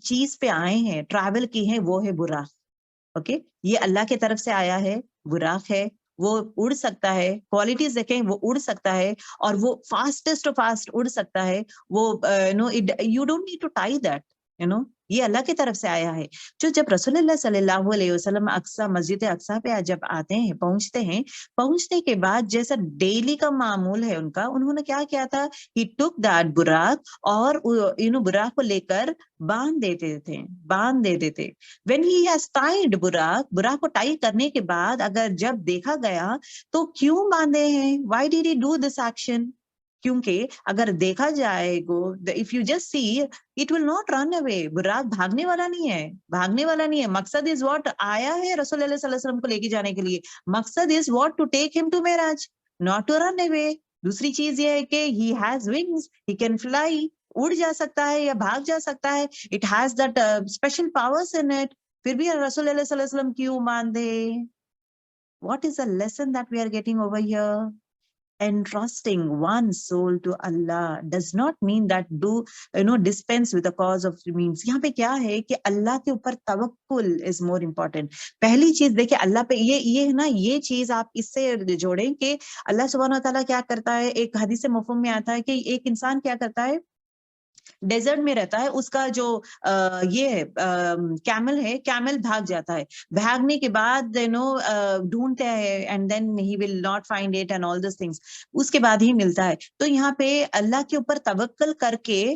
چیز پہ آئے ہیں ٹریول کی ہیں وہ ہے براق. اوکے, یہ اللہ کی طرف سے آیا ہے, براق ہے, وہ اڑ سکتا ہے. کوالٹیز دیکھیں, وہ اڑ سکتا ہے اور وہ فاسٹسٹ فاسٹ اڑ سکتا ہے. وہ you don't need to tie that, یہ اللہ کی طرف سے آیا ہے. جب رسول اللہ صلی اللہ علیہ وسلم اقصیٰ مسجد اقصیٰ پہ جب آتے ہیں, پہنچنے کے بعد جیسا ڈیلی کا معمول ہے ان کا, انہوں نے کیا کیا تھا؟ ہی ٹک دیٹ براق, اور براق کو لے کر باندھ دیتے تھے. when he has tied Buraq کو ٹائی کرنے کے بعد اگر جب دیکھا گیا تو کیوں باندھے ہیں, why did he do this action? کیونکہ اگر دیکھا جائے گو, if you just see, it will not run away. Buraq بھاگنے والا نہیں ہے. مقصد is what آیا ہے رسول اللہ صلی اللہ علیہ وسلم کو لے کے جانے کے لیے. مقصد is what to take him to Miraj, not to run away. دوسری چیز یہ ہے کہ he has wings, he can fly, اڑ جا سکتا ہے یا بھاگ جا سکتا ہے. it has that special powers in it. پھر بھی رسول اللہ صلی اللہ علیہ وسلم کیوں باندھے؟ What is the lesson that we are getting over here? Entrusting one's soul to Allah does not mean that dispense with the cause of means. یہاں پہ کیا ہے کہ اللہ کے اوپر توکل is more important. پہلی چیز دیکھیں اللہ پہ یہ چیز آپ اس سے جوڑیں کہ اللہ سبحانہ وتعالیٰ کیا کرتا ہے. ایک حدیث مفہوم میں آتا ہے کہ ایک انسان کیا کرتا ہے, ڈیزرٹ میں رہتا ہے, اس کا جو یہ کیمل ہے, کیمل بھاگ جاتا ہے. بھاگنے کے بعد ڈھونڈتا ہے and then he will not find it and all these things, اس کے بعد ہی ملتا ہے. تو یہاں پہ اللہ کے اوپر توکل کر کے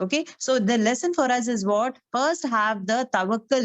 Okay, so the lesson for us is what? First have the tawakkul.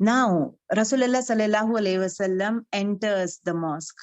Now, Rasulullah sallallahu alaihi wasallam enters the mosque.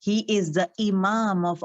he is the imam of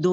2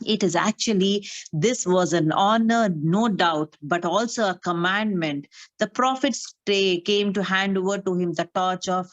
It is actually, this was an honor, no doubt, but also a commandment. The prophets came to hand over to him the torch of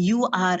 you are,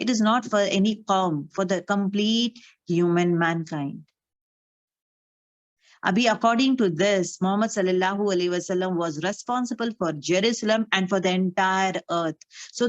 It is not for any qawm, for the complete human mankind. Abhi, according to this, Muhammad sallallahu alaihi wasallam was responsible for Jerusalem and for the entire earth. So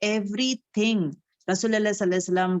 everything Rasulullah sallallahu alaihi wasallam,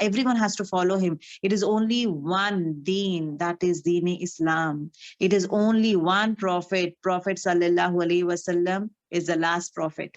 everyone has to follow him. It is only one deen, that is deen Islam. It is only one prophet sallallahu alaihi wasallam is the last prophet.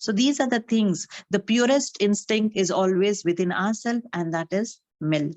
So these are the things. The purest instinct is always within ourselves, and that is milk.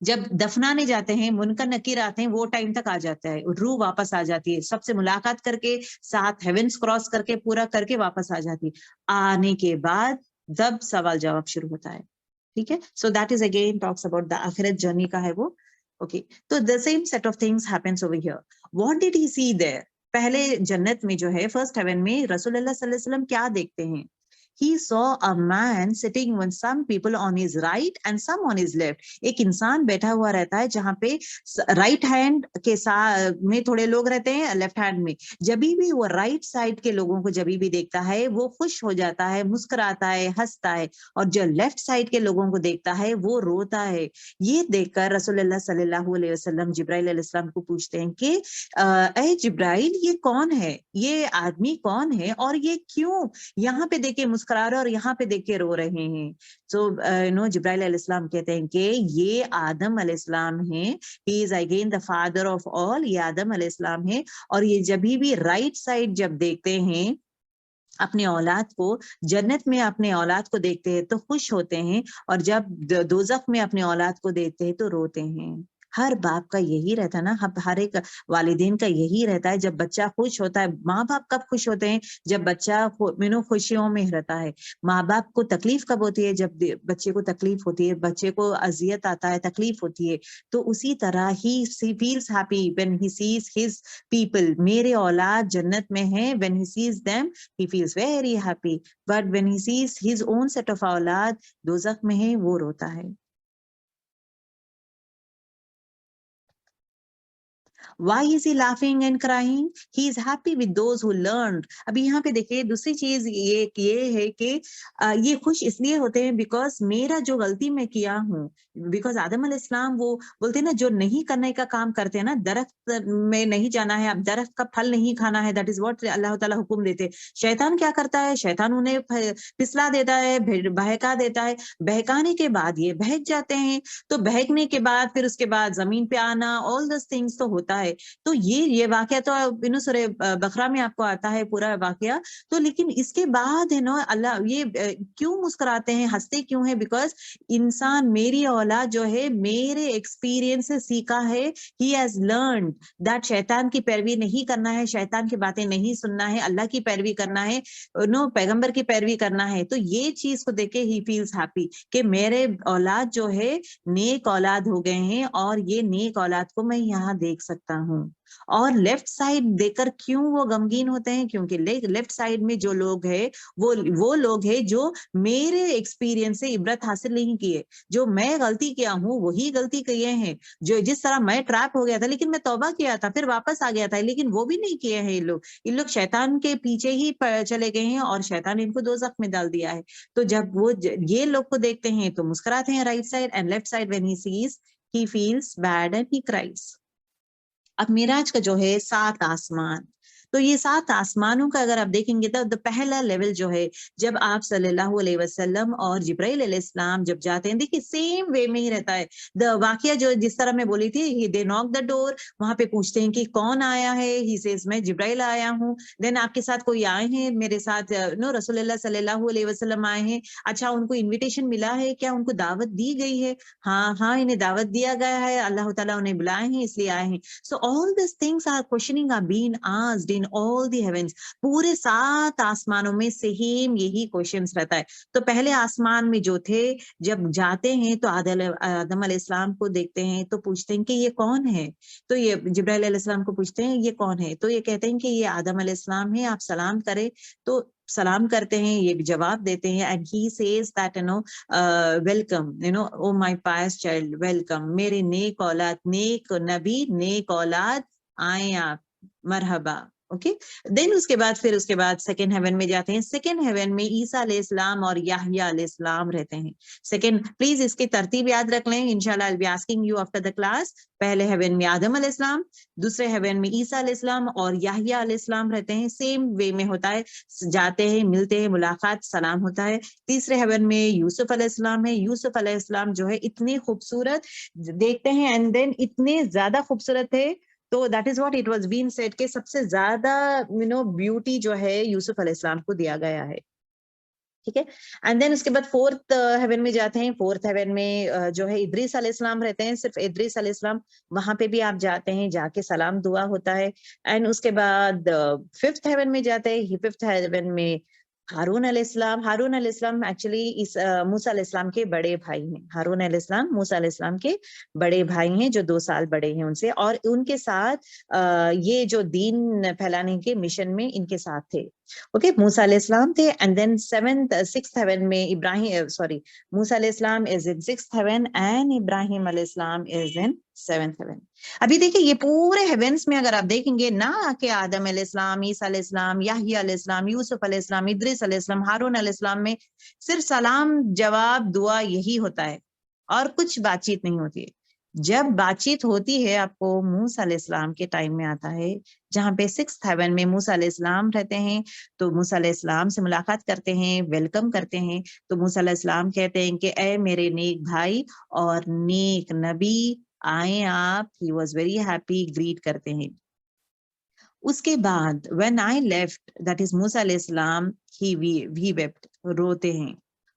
جب دفنانے جاتے ہیں منکر نکیر آتے ہیں وہ ٹائم تک آ جاتا ہے, روح واپس آ جاتی ہے, سب سے ملاقات کر کے 7 ہیونز کراس کر کے پورا کر کے واپس آ جاتی ہے. آنے کے بعد جب سوال جواب شروع ہوتا ہے. ٹھیک ہے, so that is again talks about the آخرت جرنی کا ہے وہ. اوکے, تو the same set of things happens over here. What did he see there? پہلے جنت میں جو ہے فرسٹ ہیون میں رسول اللہ صلی اللہ علیہ وسلم کیا دیکھتے ہیں؟ He saw a man sitting with some people on his right and some on his left. ایک انسان بیٹھا ہوا رہتا ہے جہاں پہ رائٹ ہینڈ کے ساتھ میں تھوڑے لوگ رہتے ہیں, لیفٹ ہینڈ میں. جبھی بھی وہ رائٹ سائڈ کے لوگوں کو جبھی بھی دیکھتا ہے وہ خوش ہو جاتا ہے, مسکراتا ہے, ہنستا ہے, اور جو لیفٹ سائڈ کے لوگوں کو دیکھتا ہے وہ روتا ہے. یہ دیکھ کر رسول اللہ صلی اللہ علیہ وسلم جبرائیل علیہ السلام کو پوچھتے ہیں کہ اے جبرائیل یہ کون ہے, یہ آدمی کون ہے, اور یہ کیوں یہاں پہ دیکھ کے مسکرا رہے اور یہاں پہ دیکھ کے رو رہے ہیں؟ سو جبرائیل علیہ السلام کہتے ہیں کہ یہ آدم علیہ السلام ہیں. He is again the father of all, یہ آدم علیہ السلام ہے. اور یہ جبھی بھی رائٹ سائڈ جب دیکھتے ہیں اپنے اولاد کو, جنت میں اپنے اولاد کو دیکھتے ہیں تو خوش ہوتے ہیں, اور جب دوزخ میں اپنے اولاد کو دیکھتے ہیں تو روتے ہیں. ہر باپ کا یہی رہتا ہے نا, ہر ایک والدین کا یہی رہتا ہے. جب بچہ خوش ہوتا ہے, ماں باپ کب خوش ہوتے ہیں؟ جب بچہ خوشیوں میں رہتا ہے. ماں باپ کو تکلیف کب ہوتی ہے؟ جب بچے کو تکلیف ہوتی ہے, بچے کو اذیت آتا ہے, تکلیف ہوتی ہے. تو اسی طرح he feels happy when he sees his people. میرے اولاد جنت میں ہیں, when he sees them he feels very happy, but when he sees his own set of اولاد دوزخ میں ہے وہ روتا ہے. Why is he laughing and crying? He is happy with those who learned. ابھی یہاں پہ دیکھیں دوسری چیز یہ ہے کہ یہ خوش اس لیے ہوتے ہیں بیکاز میرا جو غلطی میں کیا ہوں, بیکاز آدم علیہ السلام وہ بولتے ہیں نا جو نہیں کرنے کا کام کرتے ہیں نا, درخت میں نہیں جانا ہے, اب درخت کا پھل نہیں کھانا ہے, دیٹ از واٹ اللہ تعالیٰ حکم دیتے. شیطان کیا کرتا ہے؟ شیطان انہیں پھسلا دیتا ہے, بہکا دیتا ہے. بہکانے کے بعد یہ بہک جاتے ہیں, تو بہکنے کے بعد پھر اس کے بعد زمین پہ آنا, all those things تو ہوتا ہے. تو یہ واقعہ تو سورہ بقرہ میں آپ کو آتا ہے پورا واقعہ. تو لیکن اس کے بعد ہے نا اللہ یہ کیوں مسکراتے ہیں, ہنستے کیوں ہیں؟ بیکاز انسان, میری اولاد جو ہے میرے ایکسپیرینس سے سیکھا ہے. he has learned that شیطان کی پیروی نہیں کرنا ہے, شیطان کی باتیں نہیں سننا ہے, اللہ کی پیروی کرنا ہے, پیغمبر کی پیروی کرنا ہے. تو یہ چیز کو دیکھ کے he feels happy کہ میرے اولاد جو ہے نیک اولاد ہو گئے ہیں, اور یہ نیک اولاد کو میں یہاں دیکھ سکتا ہوں. اور لیفٹ سائڈ دیکھ کر کیوں وہ غمگین ہوتے ہیں؟ کیونکہ لیفٹ سائڈ میں جو لوگ ہیں وہ لوگ ہیں جو میرے ایکسپیرینس سے عبرت حاصل نہیں کیے. جو میں غلطی کیا ہوں وہی غلطی کیے ہیں. جو جس طرح میں ٹریپ ہو گیا تھا لیکن میں توبہ کیا تھا, پھر واپس آ گیا تھا, لیکن وہ بھی نہیں کیے ہیں یہ لوگ شیطان کے پیچھے ہی چلے گئے ہیں, اور شیطان ان کو دوزخ میں ڈال دیا ہے. تو جب وہ یہ لوگ کو دیکھتے ہیں تو مسکراتے ہیں right side, and left side when he sees he feels bad and he cries. اب معراج کا جو ہے 7 آسمان, تو یہ 7 آسمانوں کا اگر آپ دیکھیں گے تو پہلا لیول جو ہے جب آپ صلی اللہ علیہ وسلم اور جبرائیل علیہ السلام جب جاتے ہیں, دیکھیے سیم وے میں ہی رہتا ہے. واقعہ جو جس طرح میں بولی تھی, دے ناک دا ڈور, وہاں پہ پوچھتے ہیں کہ کون آیا ہے, ہی سیز میں جبرائیل آیا ہوں. دین آپ کے ساتھ کوئی آئے ہیں میرے ساتھ, رسول اللہ صلی اللہ علیہ وسلم آئے ہیں. اچھا ان کو انویٹیشن ملا ہے کیا, ان کو دعوت دی گئی ہے؟ ہاں انہیں دعوت دیا گیا ہے, اللہ تعالیٰ انہیں بلائے ہیں اس لیے آئے ہیں. So all these things are questioning are being asked in all the heavens. پورے 7 آسمانوں میں سیم یہی کوشچنس رہتا ہے. تو پہلے آسمان میں جو تھے جب جاتے ہیں تو آدم علیہ السلام کو دیکھتے ہیں تو پوچھتے ہیں کہ یہ کون ہے. تو یہ جبرائیل علیہ السلام کو پوچھتے ہیں یہ کون ہے, تو یہ کہتے ہیں کہ یہ آدم علیہ السلام ہے, آپ سلام کریں. تو سلام کرتے ہیں, یہ جواب دیتے ہیں, and he says that welcome, oh my pious child, welcome, میرے نیک اولاد, نیک نبی, نیک اولاد, آئیں آپ, مرحبا. اوکے, دین اس کے بعد سیکنڈ ہیون میں جاتے ہیں. سیکنڈ ہیون میں عیسیٰ علیہ السلام اور یحییٰ علیہ السلام رہتے ہیں. سیکنڈ, پلیز اس کی ترتیب یاد رکھ لیں, انشاءاللہ I'll be asking you after the class. پہلے ہیون میں آدم علیہ السلام, دوسرے ہیون میں عیسیٰ علیہ السلام اور یحییٰ علیہ السلام رہتے ہیں. سیم وے میں ہوتا ہے, جاتے ہیں, ملتے ہیں, ملاقات, سلام ہوتا ہے. تیسرے ہیون میں یوسف علیہ السلام ہے. یوسف علیہ السلام جو ہے اتنے خوبصورت دیکھتے ہیں, اینڈ دین اتنے زیادہ خوبصورت تھے, تو that is what it was been said کہ سب سے زیادہ بیوٹی جو ہے یوسف علیہ السلام کو دیا گیا ہے. ٹھیک ہے. اینڈ دین اس کے بعد 4th ہیون میں جاتے ہیں. 4th ہیون میں جو ہے ادریس علیہ السلام رہتے ہیں, صرف ادریس علیہ السلام, وہاں پہ بھی آپ جاتے ہیں, جا کے سلام دعا ہوتا ہے. اینڈ اس کے بعد 5th ہیون میں جاتے ہیں. 5th ہیون میں ہارون علیہ السلام. ہارون علیہ السلام ایکچولی موسیٰ علیہ السلام کے بڑے بھائی ہیں. ہارون علیہ السلام موسیٰ علیہ السلام کے بڑے بھائی ہیں, جو 2 سال بڑے ہیں ان سے, اور ان کے ساتھ یہ جو دین پھیلانے کے مشن میں ان کے ساتھ تھے. اوکے, موسیٰ علیہ السلام تھے. اینڈ دین 6th ہیون میں ابراہیم, موسیٰ علیہ السلام از ان 6th ہیون اینڈ ابراہیم علیہ السلام از ان 7th ہیون. ابھی دیکھیں یہ پورے ہیونس میں اگر آپ دیکھیں گے نہ کہ آدم علیہ السلام, عیسیٰ علیہ السلام, یحییٰ علیہ السلام, یوسف علیہ السلام, ادریس علیہ السلام, ہارون علیہ السلام میں صرف سلام جواب دعا یہی ہوتا ہے, اور کچھ بات چیت نہیں ہوتی ہے. جب بات چیت ہوتی ہے آپ کو موسیٰ علیہ السلام کے ٹائم میں آتا ہے, جہاں پہ 6th ہیون میں موسیٰ علیہ السلام رہتے ہیں. تو موسیٰ علیہ السلام سے ملاقات کرتے ہیں, ویلکم کرتے ہیں. تو موسیٰ علیہ السلام کہتے ہیں کہ اے میرے نیک بھائی اور نیک نبی, آئیں آپ. He was very happy, great کرتے ہیں. اس کے بعد when I left, that is موسیٰ علیہ السلام, he wept, روتے ہیں.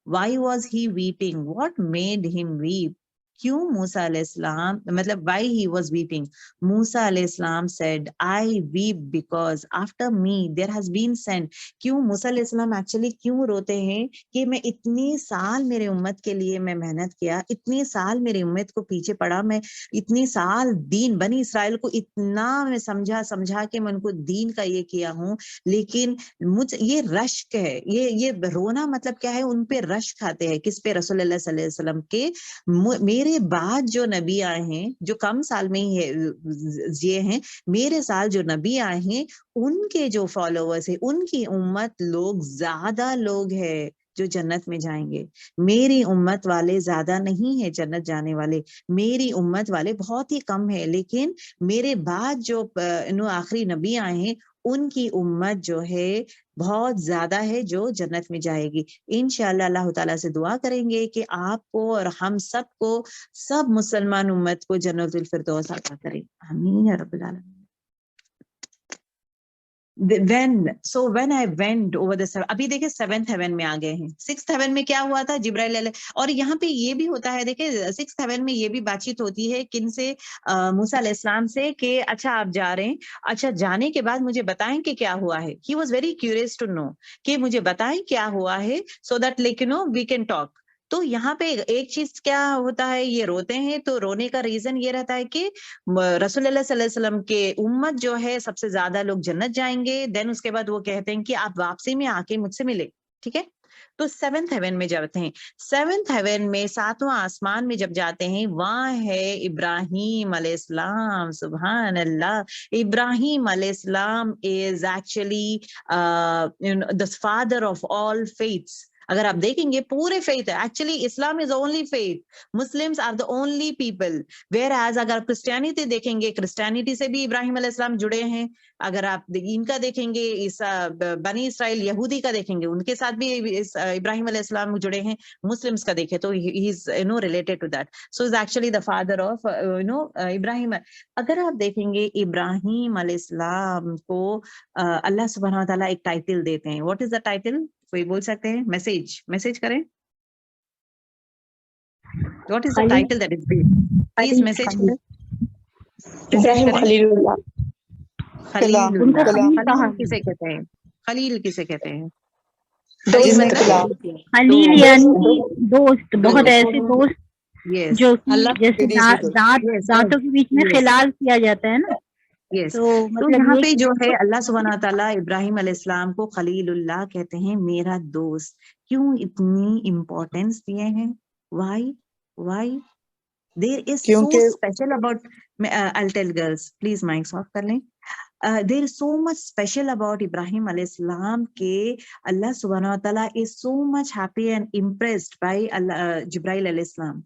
Why was he weeping? What made him weep? کیوں موسیٰ علیہ السلام, مطلب why he was weeping? موسیٰ علیہ السلام said, I weep because after me there has been sent. کیوں موسیٰ علیہ السلام ایکچولی کیوں روتے ہیں کہ میں اتنی سال میرے امت کے لیے میں محنت کیا, اتنی سال میری امت کو پیچھے پڑا, میں اتنی سال دین بنی اسرائیل کو اتنا میں سمجھا کے میں ان کو دین کا یہ کیا ہوں, لیکن مجھ یہ رشک ہے, یہ رونا مطلب کیا ہے, ان پہ رشک آتے ہیں. کس پہ؟ رسول اللہ صلی اللہ علیہ وسلم کے. میرے بعد جو نبی آئے ہیں, جو کم سال میں ہی یہ ہیں, میرے سال جو نبی آئے ہیں ان کے جو فالوورز ہیں, ان کی امت لوگ زیادہ لوگ ہیں جو جنت میں جائیں گے. میری امت والے زیادہ نہیں ہیں جنت جانے والے, میری امت والے بہت ہی کم ہے, لیکن میرے بعد جو آخری نبی آئے ہیں ان کی امت جو ہے بہت زیادہ ہے جو جنت میں جائے گی. انشاءاللہ اللہ تعالیٰ سے دعا کریں گے کہ آپ کو اور ہم سب کو, سب مسلمان امت کو جنت الفردوس عطا کرے. آمین یا رب العالمین. when I went over the ابھی دیکھیں 7th heaven میں آ گئے ہیں. 6th heaven میں کیا ہوا تھا؟ جبرائیل علیہ, اور یہاں پہ یہ بھی ہوتا ہے, دیکھیں 6th heaven میں یہ بھی بات چیت ہوتی ہے کن سے؟ موسیٰ علیہ السلام سے, کہ اچھا آپ جا رہے ہیں, اچھا جانے کے بعد مجھے بتائیں کہ کیا ہوا ہے. He was very curious to know کہ مجھے بتائیں کیا ہوا ہے, so that like you know we can talk. تو یہاں پہ ایک چیز کیا ہوتا ہے, یہ روتے ہیں, تو رونے کا ریزن یہ رہتا ہے کہ رسول اللہ صلی اللہ علیہ وسلم کے امت جو ہے سب سے زیادہ لوگ جنت جائیں گے. دین اس کے بعد وہ کہتے ہیں کہ آپ واپسی میں آ کے مجھ سے ملے. ٹھیک ہے, تو 7th ہیون میں جاتے ہیں. 7th ہیون میں 7واں آسمان میں جب جاتے ہیں, وہاں ہے ابراہیم علیہ السلام. سبحان اللہ, ابراہیم علیہ السلام is actually the father of all faiths. اگر آپ دیکھیں گے پورے فیتھ ہے, actually Islam is only faith, Muslims are the only people. Whereas اگر آپ کرسچینٹی دیکھیں گے, کرسچینٹی سے بھی ابراہیم علیہ السلام جڑے ہیں. اگر آپ ان کا دیکھیں گے, بنی اسرائیل یہودی کا دیکھیں گے, ان کے ساتھ بھی ابراہیم علیہ السلام جڑے ہیں. مسلمس کا دیکھیں تو he is related to that, so is actually the father of Ibrahim. اگر آپ دیکھیں گے ابراہیم علیہ السلام کو اللہ سبحانہ وتعالیٰ ایک ٹائٹل دیتے ہیں. What is the title? کوئی بول سکتے ہیں؟ میسج کریں. What is the title that is given? Please message کریں. ابراہیم خلیل اللہ. خلیل اللہ. خلیل کسے کہتے ہیں؟ خلیل کسے کہتے ہیں؟ خلیل یعنی دوست, بہت ایسے دوست جو جیسے دانتوں کے بیچ میں خلال کیا جاتا ہے نا. تو یہاں پہ جو ہے اللہ سبحانہ تعالیٰ ابراہیم علیہ السلام کو خلیل اللہ کہتے ہیں, میرا دوست. کیوں اتنی امپورٹینس دیے ہیں؟ Why there is so special about I'll tell girls please mics off کر لیں. there is so much special about Ibrahim علیہ السلام کہ اللہ سبحانہ وتعالیٰ is so much happy and impressed by جبرائیل علیہ السلام,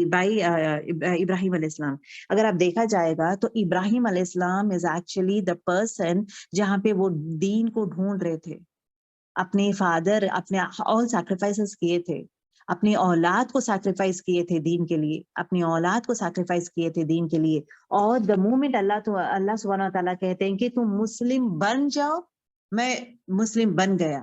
by ابراہیم علیہ السلام. اگر آپ دیکھا جائے گا تو ابراہیم علیہ السلام is actually the person جہاں پہ وہ دین کو ڈھونڈ رہے تھے. اپنے فادر اپنے all sacrifices کیے تھے, اپنی اولاد کو سیکریفائس کیے تھے دین کے لیے, اپنی اولاد کو سیکریفائس کیے تھے دین کے لیے. اور دا مومنٹ اللہ سبحانہ وتعالیٰ کہتے ہیں کہ تم مسلم بن جاؤ, میں مسلم بن گیا.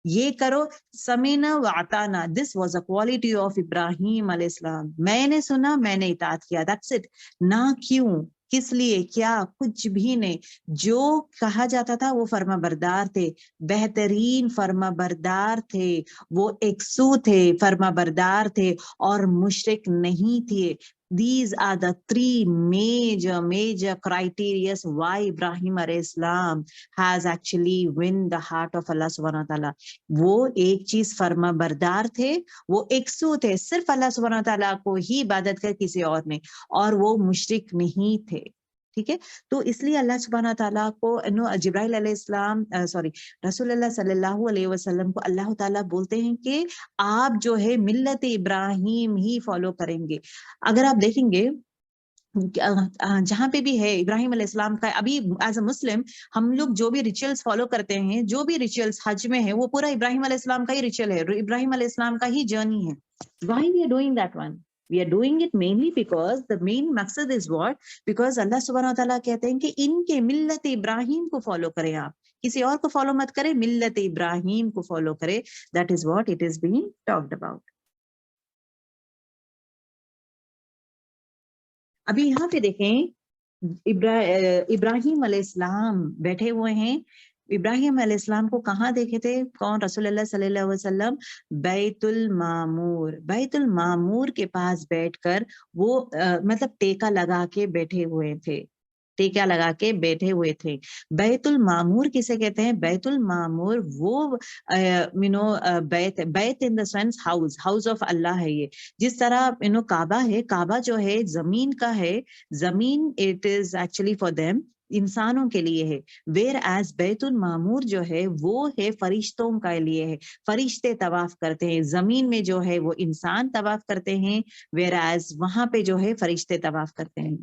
یہ کرو. سمینا وعطانا, this was a quality of Ibrahim علیہ السلام. میں نے سنا, میں نے اطاعت کیا, دیٹس اٹ. نہ کیوں, کس لیے, کیا, کچھ بھی نہیں. جو کہا جاتا تھا وہ فرما بردار تھے, بہترین فرما بردار تھے, وہ ایکسو تھے, فرما بردار تھے, اور مشرک نہیں تھے. These are the three major criteria why Ibrahim alayhi salam has actually win the heart of Allah subhanahu wa ta'ala. وہ ایک چیز فرما بردار تھے, وہ ایکسو تھے, صرف اللہ سبحانہ و تعالیٰ کو ہی عبادت کر, کسی اور نے, اور وہ مشرک نہیں تھے. ٹھیک ہے, تو اس لیے اللہ سبحانہ تعالیٰ کو جبرائیل علیہ السلام رسول اللہ صلی اللہ علیہ وسلم کو اللہ تعالیٰ بولتے ہیں کہ آپ جو ہے ملت ابراہیم ہی فالو کریں گے. اگر آپ دیکھیں گے جہاں پہ بھی ہے ابراہیم علیہ السلام کا, ابھی ایز اے مسلم ہم لوگ جو بھی ریچولس فالو کرتے ہیں, جو بھی ریچولس حج میں ہے, وہ پورا ابراہیم علیہ السلام کا ہی ریچول ہے, ابراہیم علیہ السلام کا ہی جرنی ہے. Why we are doing that one? We are doing it mainly because the main maqsad is what? Because Allah subhanahu wa ta'ala کہتے ہیں کہ ان کے ملت ابراہیم کو فالو کریں, آپ کسی اور کو فالو مت کریں, ملت ابراہیم کو فالو کریں. That is what it is being talked about. ابھی یہاں پہ دیکھیں ابراہیم علیہ السلام بیٹھے ہوئے ہیں. ابراہیم علیہ السلام کو کہاں دیکھے تھے, کون, رسول اللہ صلی اللہ علیہ وسلم بیت المعمور, بیت المعمور کے پاس بیٹھ کر وہ مطلب ٹیکا لگا کے بیٹھے ہوئے تھے, ٹیکا لگا کے بیٹھے ہوئے تھے. بیت المعمور کسے کہتے ہیں؟ بیت المعمور وہ بیت ان دا سینس ہاؤس آف اللہ ہے. یہ جس طرح کعبہ ہے, کعبہ جو ہے زمین کا ہے, زمین it is actually for them, انسانوں کے لیے ہے. ویئر ایز بیت المعمور جو ہے وہ ہے فرشتوں کے لیے ہے, فرشتے طواف کرتے ہیں. زمین میں جو ہے وہ انسان طواف کرتے ہیں, ویئر ایز وہاں پہ جو ہے فرشتے طواف کرتے ہیں.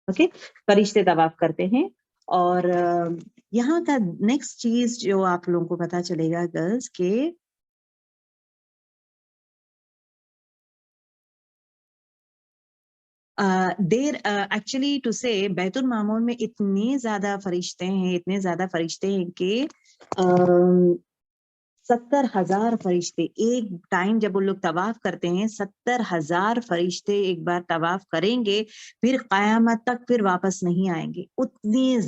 اوکے, فرشتے طواف کرتے ہیں. اور یہاں کا نیکسٹ چیز جو آپ لوگوں کو پتا چلے گا گرلز کہ دیر ایکچولی ٹو سے بیت المعمور میں اتنے زیادہ فرشتے ہیں, اتنے زیادہ فرشتے ہیں کہ 70,000 فرشتے ایک ٹائم جب وہ لوگ طواف کرتے ہیں, 70,000 فرشتے ایک بار طواف کریں گے, پھر قیامت تک پھر واپس نہیں آئیں گے. اتنے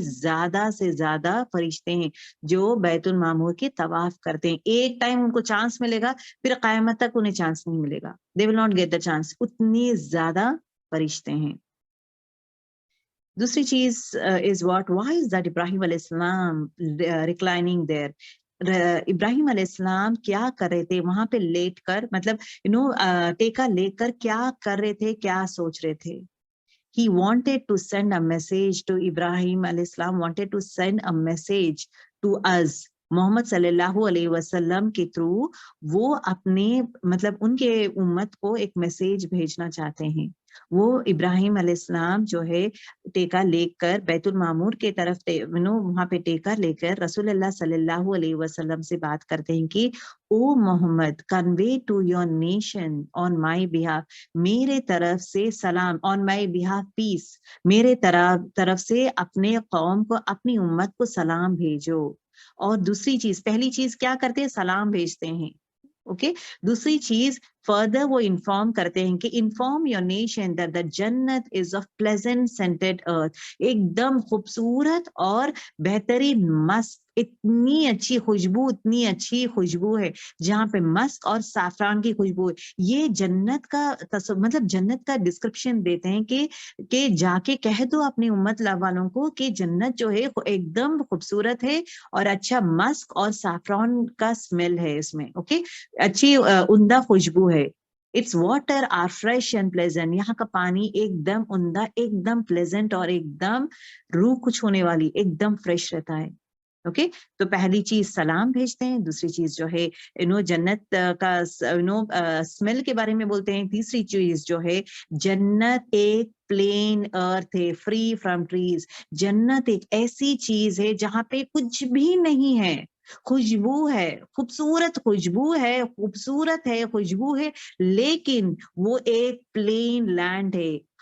زیادہ سے زیادہ فرشتے ہیں جو بیت المعمور کے طواف کرتے ہیں. ایک ٹائم ان کو چانس ملے گا, پھر قیامت تک انہیں چانس نہیں ملے گا. They will not get the chance. اتنے زیادہ فرشتے ہیں. دوسری چیز is what? Why is that Ibrahim علیہ السلام reclining there? ابراہیم علیہ السلام کیا کر رہے تھے وہاں پہ لیٹ کر, مطلب ٹیکا لے کر کیا کر رہے تھے, کیا سوچ رہے تھے؟ He wanted to send a message to Ibrahim علیہ السلام wanted to send a message to us. محمد صلی اللہ علیہ وسلم کے تھرو وہ اپنے مطلب ان کے امت کو ایک میسیج بھیجنا چاہتے ہیں. وہ ابراہیم علیہ السلام جو ہے ٹیکا لے کر بیت المعمور کے طرف وہاں پہ ٹیکا لے کر رسول اللہ صلی اللہ علیہ وسلم سے بات کرتے ہیں کہ او Muhammad, convey to your nation on my behalf, میرے طرف سے سلام, آن مائی بہاف پیس, میرے طرف سے اپنے قوم کو, اپنی امت کو سلام بھیجو. اور دوسری چیز, پہلی چیز کیا کرتے ہیں, سلام بھیجتے ہیں. اوکے, دوسری چیز فردر وہ انفارم کرتے ہیں کہ inform your nation that the جنت از آف پلیزنٹ سینٹڈ ارتھ, ایک دم خوبصورت اور بہترین مسک, اتنی اچھی خوشبو ہے جہاں پہ مسک اور سافران کی خوشبو ہے. یہ جنت کا مطلب جنت کا ڈسکرپشن دیتے ہیں کہ جا کے کہہ دو اپنی امت والوں کو کہ جنت جو ہے ایک دم خوبصورت ہے اور اچھا مسک اور سافران کا اسمیل ہے اس میں. اوکے, اچھی عمدہ خوشبو ہے. It's water are fresh and pleasant, یہاں کا پانی ایک دم عمدہ, ایک دم پلیزنٹ اور ایک دم روح کو چھونے والی, ایک دم فریش رہتا ہے. اوکے, تو پہلی چیز سلام بھیجتے ہیں, دوسری چیز جو ہے جنت کا اسمیل کے بارے میں بولتے ہیں, تیسری چیز جو ہے جنت ایک پلین ارتھ ہے, فری فرام ٹریز. جنت ایک ایسی چیز ہے جہاں پہ کچھ بھی نہیں ہے, خوشبو ہے, خوبصورت خوشبو ہے, لیکن وہ ایک پلین لینڈ ہے,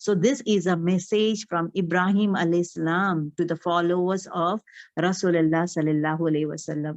So this is a message from Ibrahim alayhi salam to the followers of Rasulullah sallallahu alaihi wasallam.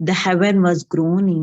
The heaven was groaning,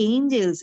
angels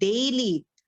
daily.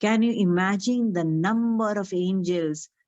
Can you imagine the number of angels?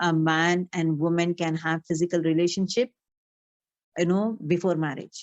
a man and woman can have physical relationship before marriage,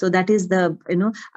So that is the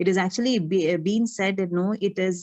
it is actually been said it is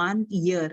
1 year.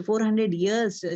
400 years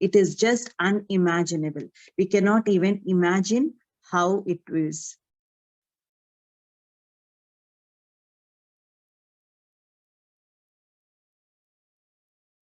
it is just unimaginable. We cannot even imagine how it is.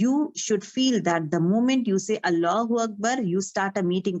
you should feel that the moment you say Allahu Akbar, you start a meeting.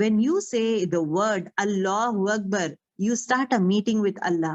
when you say the word Allahu Akbar, you start a meeting with Allah.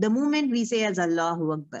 The moment we say as Allahu Akbar.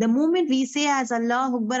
the moment we say as Allahu Akbar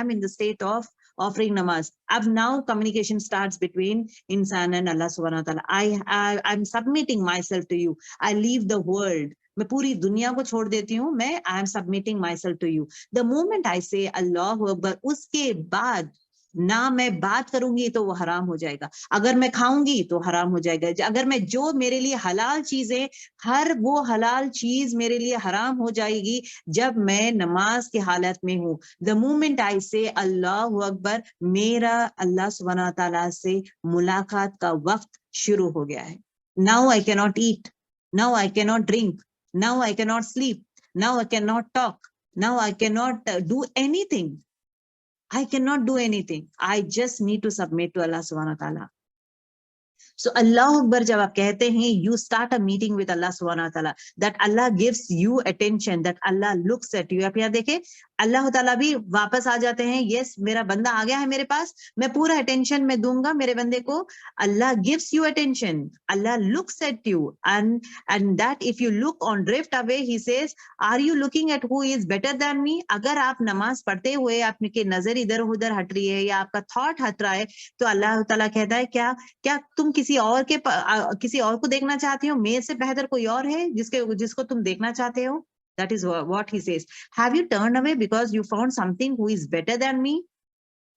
am in the state of offering namaz. Ab now communication starts between insan and Allah subhanahu wa ta'ala. I'm submitting myself to you. I leave the world. میں پوری دنیا کو چھوڑ دیتی ہوں, میں I am submitting myself to you. The moment I say اللہ اکبر, اس کے بعد نہ میں بات کروں گی تو وہ حرام ہو جائے گا, اگر میں کھاؤں گی تو حرام ہو جائے گا, اگر میں جو میرے لیے حلال چیزیں, ہر وہ حلال چیز میرے لیے حرام ہو جائے گی جب میں نماز کی حالت میں ہوں. The moment I say اللہ اکبر, میرا اللہ سبحانہ تعالیٰ سے ملاقات کا وقت شروع ہو گیا ہے. Now I cannot eat, now I cannot drink, now I cannot sleep, now I cannot talk, now I cannot do anything. I cannot do anything. I just need to submit to Allah subhanahu wa ta'ala. So Allah Akbar jab aap kehte hain, you start a meeting with Allah subhanahu wa ta'ala, that Allah gives you attention, that Allah looks at you. آپ یہاں دیکھیں اللہ تعالیٰ بھی واپس آ جاتے ہیں, yes میرا بندہ آ گیا ہے میرے پاس, میں پورا attention میں دوں گا میرے بندے کو. Allah gives you attention, Allah looks at you, and that if you look on drift away, he says, are you looking at who is better than me? اگر آپ نماز پڑھتے ہوئے آپ کی نظر ادھر ادھر ہٹ رہی ہے یا آپ کا تھاٹ ہٹ رہا ہے, تو اللہ تعالیٰ کہتا ہے کیا تم کسی اور کو دیکھنا چاہتے ہو, میرے سے بہتر کوئی اور ہے جس کو تم دیکھنا چاہتے ہو. That is what he says. Have you turned away because you found something who is better than me?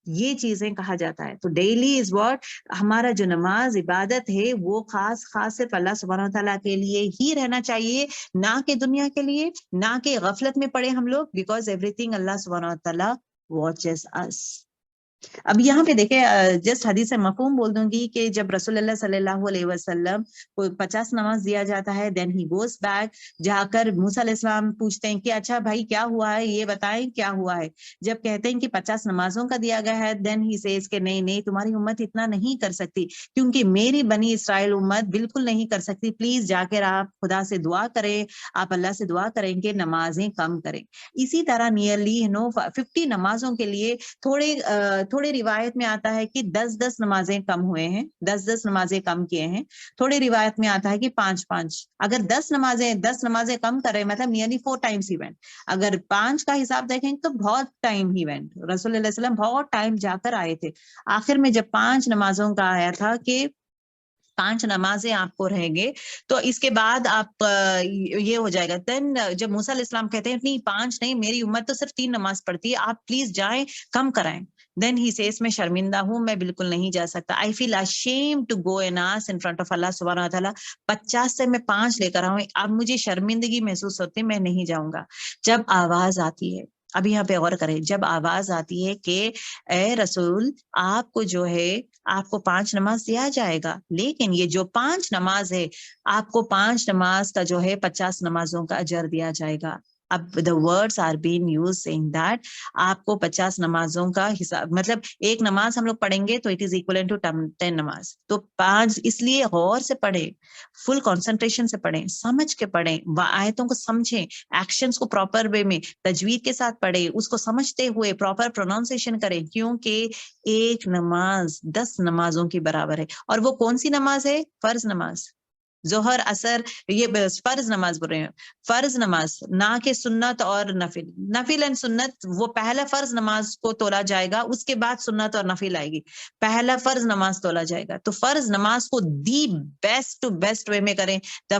یہ چیزیں کہا جاتا ہے. تو ڈیلی از واٹ, ہمارا جو نماز عبادت ہے وہ خاص صرف اللہ سبحانہ وتعالیٰ کے لیے ہی رہنا چاہیے, نہ کہ دنیا کے لیے, نہ کہ غفلت میں پڑے ہم لوگ, بیکاز ایوری تھنگ اللہ سبحانہ وتعالیٰ واچز اس. اب یہاں پہ دیکھیں, جسٹ حدیث مفہوم بول دوں گی کہ جب رسول اللہ صلی اللہ علیہ وسلم کو 50 نماز دیا جاتا ہے, دین ہی گوز بیک, جا کر موسیٰ علیہ السلام پوچھتے ہیں کہ اچھا بھائی کیا ہوا ہے, یہ بتائیں کیا ہوا ہے. جب کہتے ہیں کہ 50 نمازوں کا دیا گیا ہے, دین ہی سیز کہ نہیں تمہاری امت اتنا نہیں کر سکتی, کیونکہ میری بنی اسرائیل امت بالکل نہیں کر سکتی, پلیز جا کر آپ خدا سے دعا کریں, آپ اللہ سے دعا کریں کہ نمازیں کم کریں. اسی طرح نیئرلی 50 نمازوں کے لیے تھوڑے روایت میں آتا ہے کہ 10 نمازیں کم ہوئے ہیں, 10 نمازیں کم کیے ہیں. تھوڑے روایت میں آتا ہے کہ 5. اگر 10 نمازیں کم کر رہے, مطلب نیئرلی 4 times ہی went. اگر 5 کا حساب دیکھیں تو بہت ٹائم ہی went, رسول اللہ علیہ وسلم بہت ٹائم جا کر آئے تھے. آخر میں جب 5 نمازوں کا آیا تھا کہ 5 نمازیں آپ کو رہیں گے, تو اس کے بعد آپ یہ ہو جائے گا. دین جب موسیٰ علیہ السلام کہتے ہیں نہیں 5 نہیں, میری امت تو صرف 3 نماز پڑھتی ہے, آپ پلیز جائیں کم کرائیں. دین ہی سیز میں شرمندہ ہوں, میں بالکل نہیں جا سکتا. آئی فیل ashamed to go and ask in front of اللہ سبحانہ و تعالیٰ, 50 سے میں 5 لے کر آؤں, اب مجھے شرمندگی محسوس ہوتی ہے, میں نہیں جاؤں گا. جب آواز آتی ہے, اب یہاں پہ غور کریں, جب آواز آتی ہے کہ اے رسول آپ کو جو ہے آپ کو 5 نماز دیا جائے گا, لیکن یہ جو 5 نماز ہے آپ کو 5 نماز کا جو ہے 50 نمازوں کا اجر دیا جائے گا. اب the words are being used saying that آپ کو 50 نمازوں کا حساب, مطلب ایک نماز ہم لوگ پڑھیں گے تو it is equivalent to 10 نماز. تو 5, اس لیے غور سے پڑھیں, فل کنسنٹریشن سے پڑھیں, سمجھ کے پڑھیں, آیتوں کو سمجھیں, ایکشنز کو پراپر وے میں تجوید کے ساتھ پڑھیں, اس کو سمجھتے ہوئے پراپر پروننسیشن کریں, کیونکہ ایک نماز 10 نمازوں کی برابر ہے. اور وہ کون سی نماز ہے؟ فرض نماز, ظہر اثر, یہ فرض نماز بول رہے ہیں, فرض نماز, نہ کہ سنت اور نفل. نفل اینڈ سنت, وہ پہلا فرض نماز کو تولا جائے گا, اس کے بعد سنت اور نفل آئے گی, پہلا فرض نماز تولا جائے گا. تو فرض نماز کو دی بیسٹ وے میں کریں,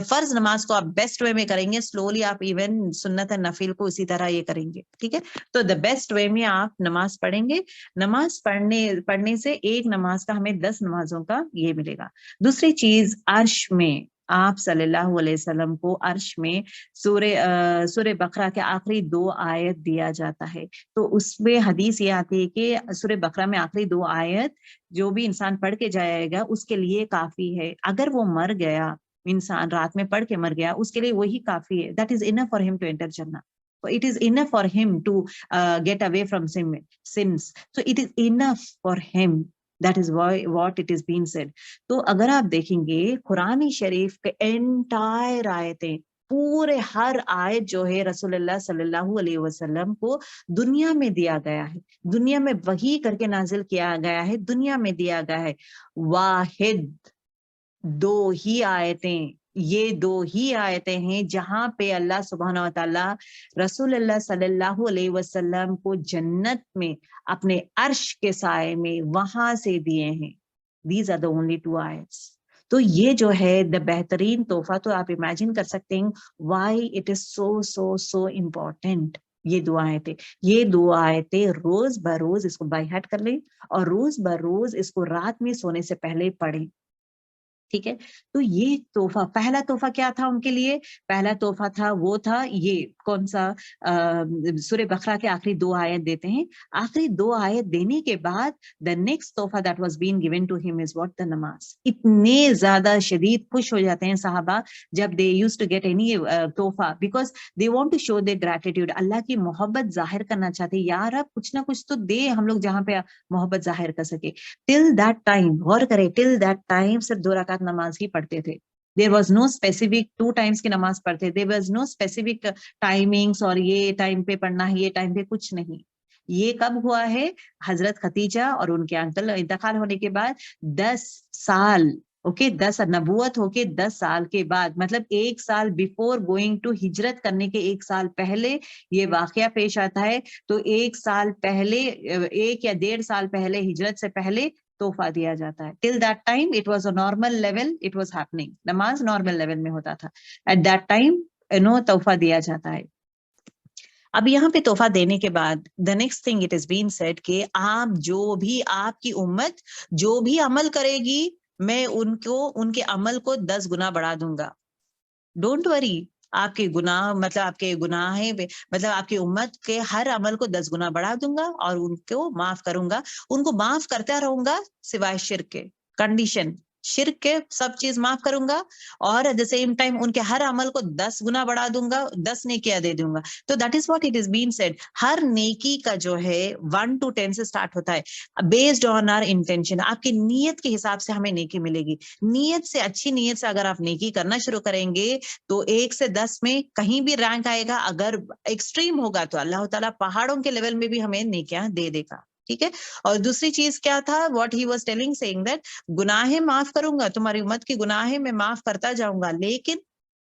فرض نماز کو آپ بیسٹ وے میں کریں گے, سلولی آپ ایون سنت اور نفل کو اسی طرح یہ کریں گے, ٹھیک ہے. تو دا بیسٹ وے میں آپ نماز پڑھیں گے. نماز پڑھنے سے ایک نماز کا ہمیں 10 نمازوں کا یہ ملے گا. دوسری چیز, عرش میں آپ صلی اللہ علیہ وسلم کو عرش میں سورہ بقرہ کے آخری 2 آیت دیا جاتا ہے. تو اس میں حدیث یہ آتی ہے کہ سورہ بقرہ میں آخری 2 آیت جو بھی انسان پڑھ کے جائے گا اس کے لیے کافی ہے. اگر وہ مر گیا, انسان رات میں پڑھ کے مر گیا, اس کے لیے وہی کافی ہے. That is enough for him to enter Jannah. So it is enough for him to get away from sins. So it is enough for him. That is what it is being said. تو اگر آپ دیکھیں گے قرآن شریف کے انٹائر آیتیں, پورے ہر آیت جو ہے رسول اللہ صلی اللہ علیہ وسلم کو دنیا میں دیا گیا ہے, دنیا میں وحی کر کے نازل کیا گیا ہے, دنیا میں دیا گیا ہے. واحد 2 ہی آیتیں, یہ 2 ہی آیتیں ہیں جہاں پہ اللہ سبحانہ و تعالیٰ رسول اللہ صلی اللہ علیہ وسلم کو جنت میں اپنے عرش کے سائے میں وہاں سے دیے ہیں. These are the only 2 ayats. تو یہ جو ہے دا بہترین تحفہ، تو آپ امیجن کر سکتے ہیں why it is so so so important. یہ دعائیں تھے، یہ دعائیں تھے روز بروز اس کو بائی ہارٹ کر لیں اور روز بروز اس کو رات میں سونے سے پہلے پڑھیں. ٹھیک ہے، تو یہ تحفہ، پہلا تحفہ کیا تھا ان کے لیے؟ پہلا تحفہ تھا وہ تھا یہ کون سا؟ سورہ بقرہ کے آخری 2 آیت دیتے ہیں. آخری 2 آیت دینے کے بعد the next تحفہ that was being given to him is what? the نماز. اتنے زیادہ شدید خوش ہو جاتے ہیں صحابہ جب they used to get any تحفہ because they want to show their gratitude. اللہ کی محبت ظاہر کرنا چاہتے ہیں، یار اب کچھ نہ کچھ تو دے ہم لوگ جہاں پہ محبت ظاہر کر سکے. ٹل دیٹ ٹائم، غور کرے، ٹل دیٹ ٹائم صرف 2 رکعت نماز ہی پڑھتے تھے. There was no specific 2 times کی نماز پڑھتے. There was no specific timings اور یہ ٹائم پہ پڑھنا ہے، یہ ٹائم پہ کچھ نہیں. یہ کب ہوا ہے؟ حضرت خدیجہ اور ان کے انکل انتقال ہونے کے بعد 10 سال، اوکے، 10 نبوت ہو کے 10 سال کے بعد، مطلب 1 سال بیفور گوئنگ ٹو ہجرت کرنے کے 1 سال پہلے یہ واقعہ پیش آتا ہے. تو 1 سال پہلے، 1 یا 1.5 سال پہلے، ہجرت سے پہلے تحفہ دیا جاتا ہے. Till that time it was a normal level, it was happening. نماز نارمل لیول میں ہوتا تھا. ایٹ دیٹ ٹائم تحفہ دیا جاتا ہے. اب یہاں پہ تحفہ دینے کے بعد the next thing it is being said کہ آپ جو بھی، آپ کی امت جو بھی عمل کرے گی میں ان کے عمل کو 10 گنا بڑھا دوں گا. ڈونٹ وری، آپ کے گناہ، مطلب آپ کے گناہ، مطلب آپ کی امت کے ہر عمل کو 10 گنا بڑھا دوں گا اور ان کو معاف کروں گا. ان کو معاف کرتا رہوں گا سوائے شرک کے. کنڈیشن شرک کے سب چیز معاف کروں گا اور ایٹ دا سیم ٹائم ان کے ہر عمل کو 10 گنا بڑھا دوں گا، 10 نیکیاں دے دوں گا. تو that is what it is been said. ہر نیکی کا جو ہے 1 to 10 سے سٹارٹ ہوتا ہے بیسڈ آن آر انٹینشن. آپ کی نیت کے حساب سے ہمیں نیکی ملے گی. نیت سے، اچھی نیت سے اگر آپ نیکی کرنا شروع کریں گے تو 1 سے 10 میں کہیں بھی رینک آئے گا. اگر ایکسٹریم ہوگا تو اللہ تعالیٰ پہاڑوں کے لیول میں بھی ہمیں نیکیاں دے دے گا. ٹھیک ہے. اور دوسری چیز کیا تھا؟ What he was telling saying that گناہیں معاف کروں گا، تمہاری امت کی گناہیں میں معاف کرتا جاؤں گا، لیکن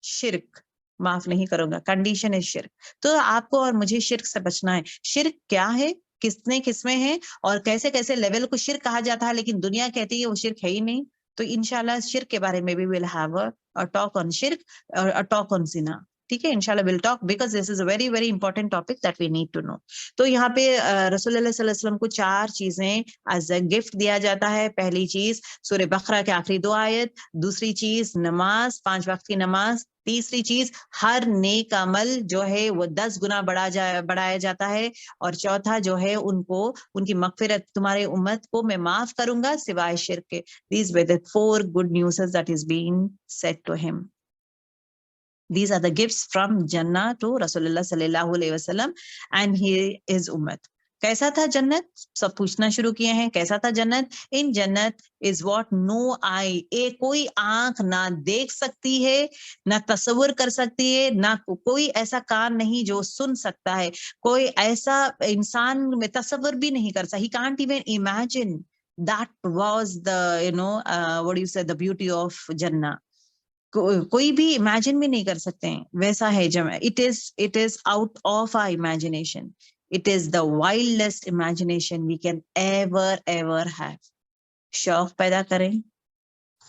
شرک معاف نہیں کروں گا. کنڈیشن ہے شرک. تو آپ کو اور مجھے شرک سے بچنا ہے. شرک کیا ہے، کتنے قسمیں ہیں اور کیسے کیسے لیول کو شرک کہا جاتا ہے، لیکن دنیا کہتی ہے وہ شرک ہے ہی نہیں. تو انشاءاللہ شرک کے بارے میں بھی we'll have a talk on شرک اور a talk on زنا. ٹھیک ہے، انشاءاللہ we'll talk because this is a very very important topic that we need to know. تو یہاں پہ رسول اللہ صلی اللہ علیہ وسلم کو 4 چیزیں ایز اے گفٹ دیا جاتا ہے. پہلی چیز سورہ بقرہ کے آخری 2 آیت، دوسری چیز نماز، 5 وقت کی نماز، تیسری چیز ہر نیک عمل جو ہے وہ 10 گنا بڑھایا جاتا ہے، اور چوتھا جو ہے ان کو، ان کی مغفرت، تمہارے امت کو میں معاف کروں گا سوائے شرک کے. These were the 4 good news that is being said to him. These are the gifts from Jannah to Rasulullah sallallahu alaihi wasallam and his ummat. کیسا تھا جنت؟ سب پوچھنا شروع کیے ہیں. کیسا تھا جنت؟ ان جنت is what no eye، کوئی آنکھ نہ دیکھ سکتی ہے، نہ تصور کر سکتی ہے، نہ کوئی ایسا کان نہیں جو سن سکتا ہے، کوئی ایسا انسان میں تصور بھی نہیں کر سکتا. He can't even imagine. That was the what do you say, the beauty of Jannah. کوئی بھی امیجن بھی نہیں کر سکتے ہیں ویسا ہے. it is out of our imagination. It is the wildest imagination we can ever have. شوق پیدا کریں،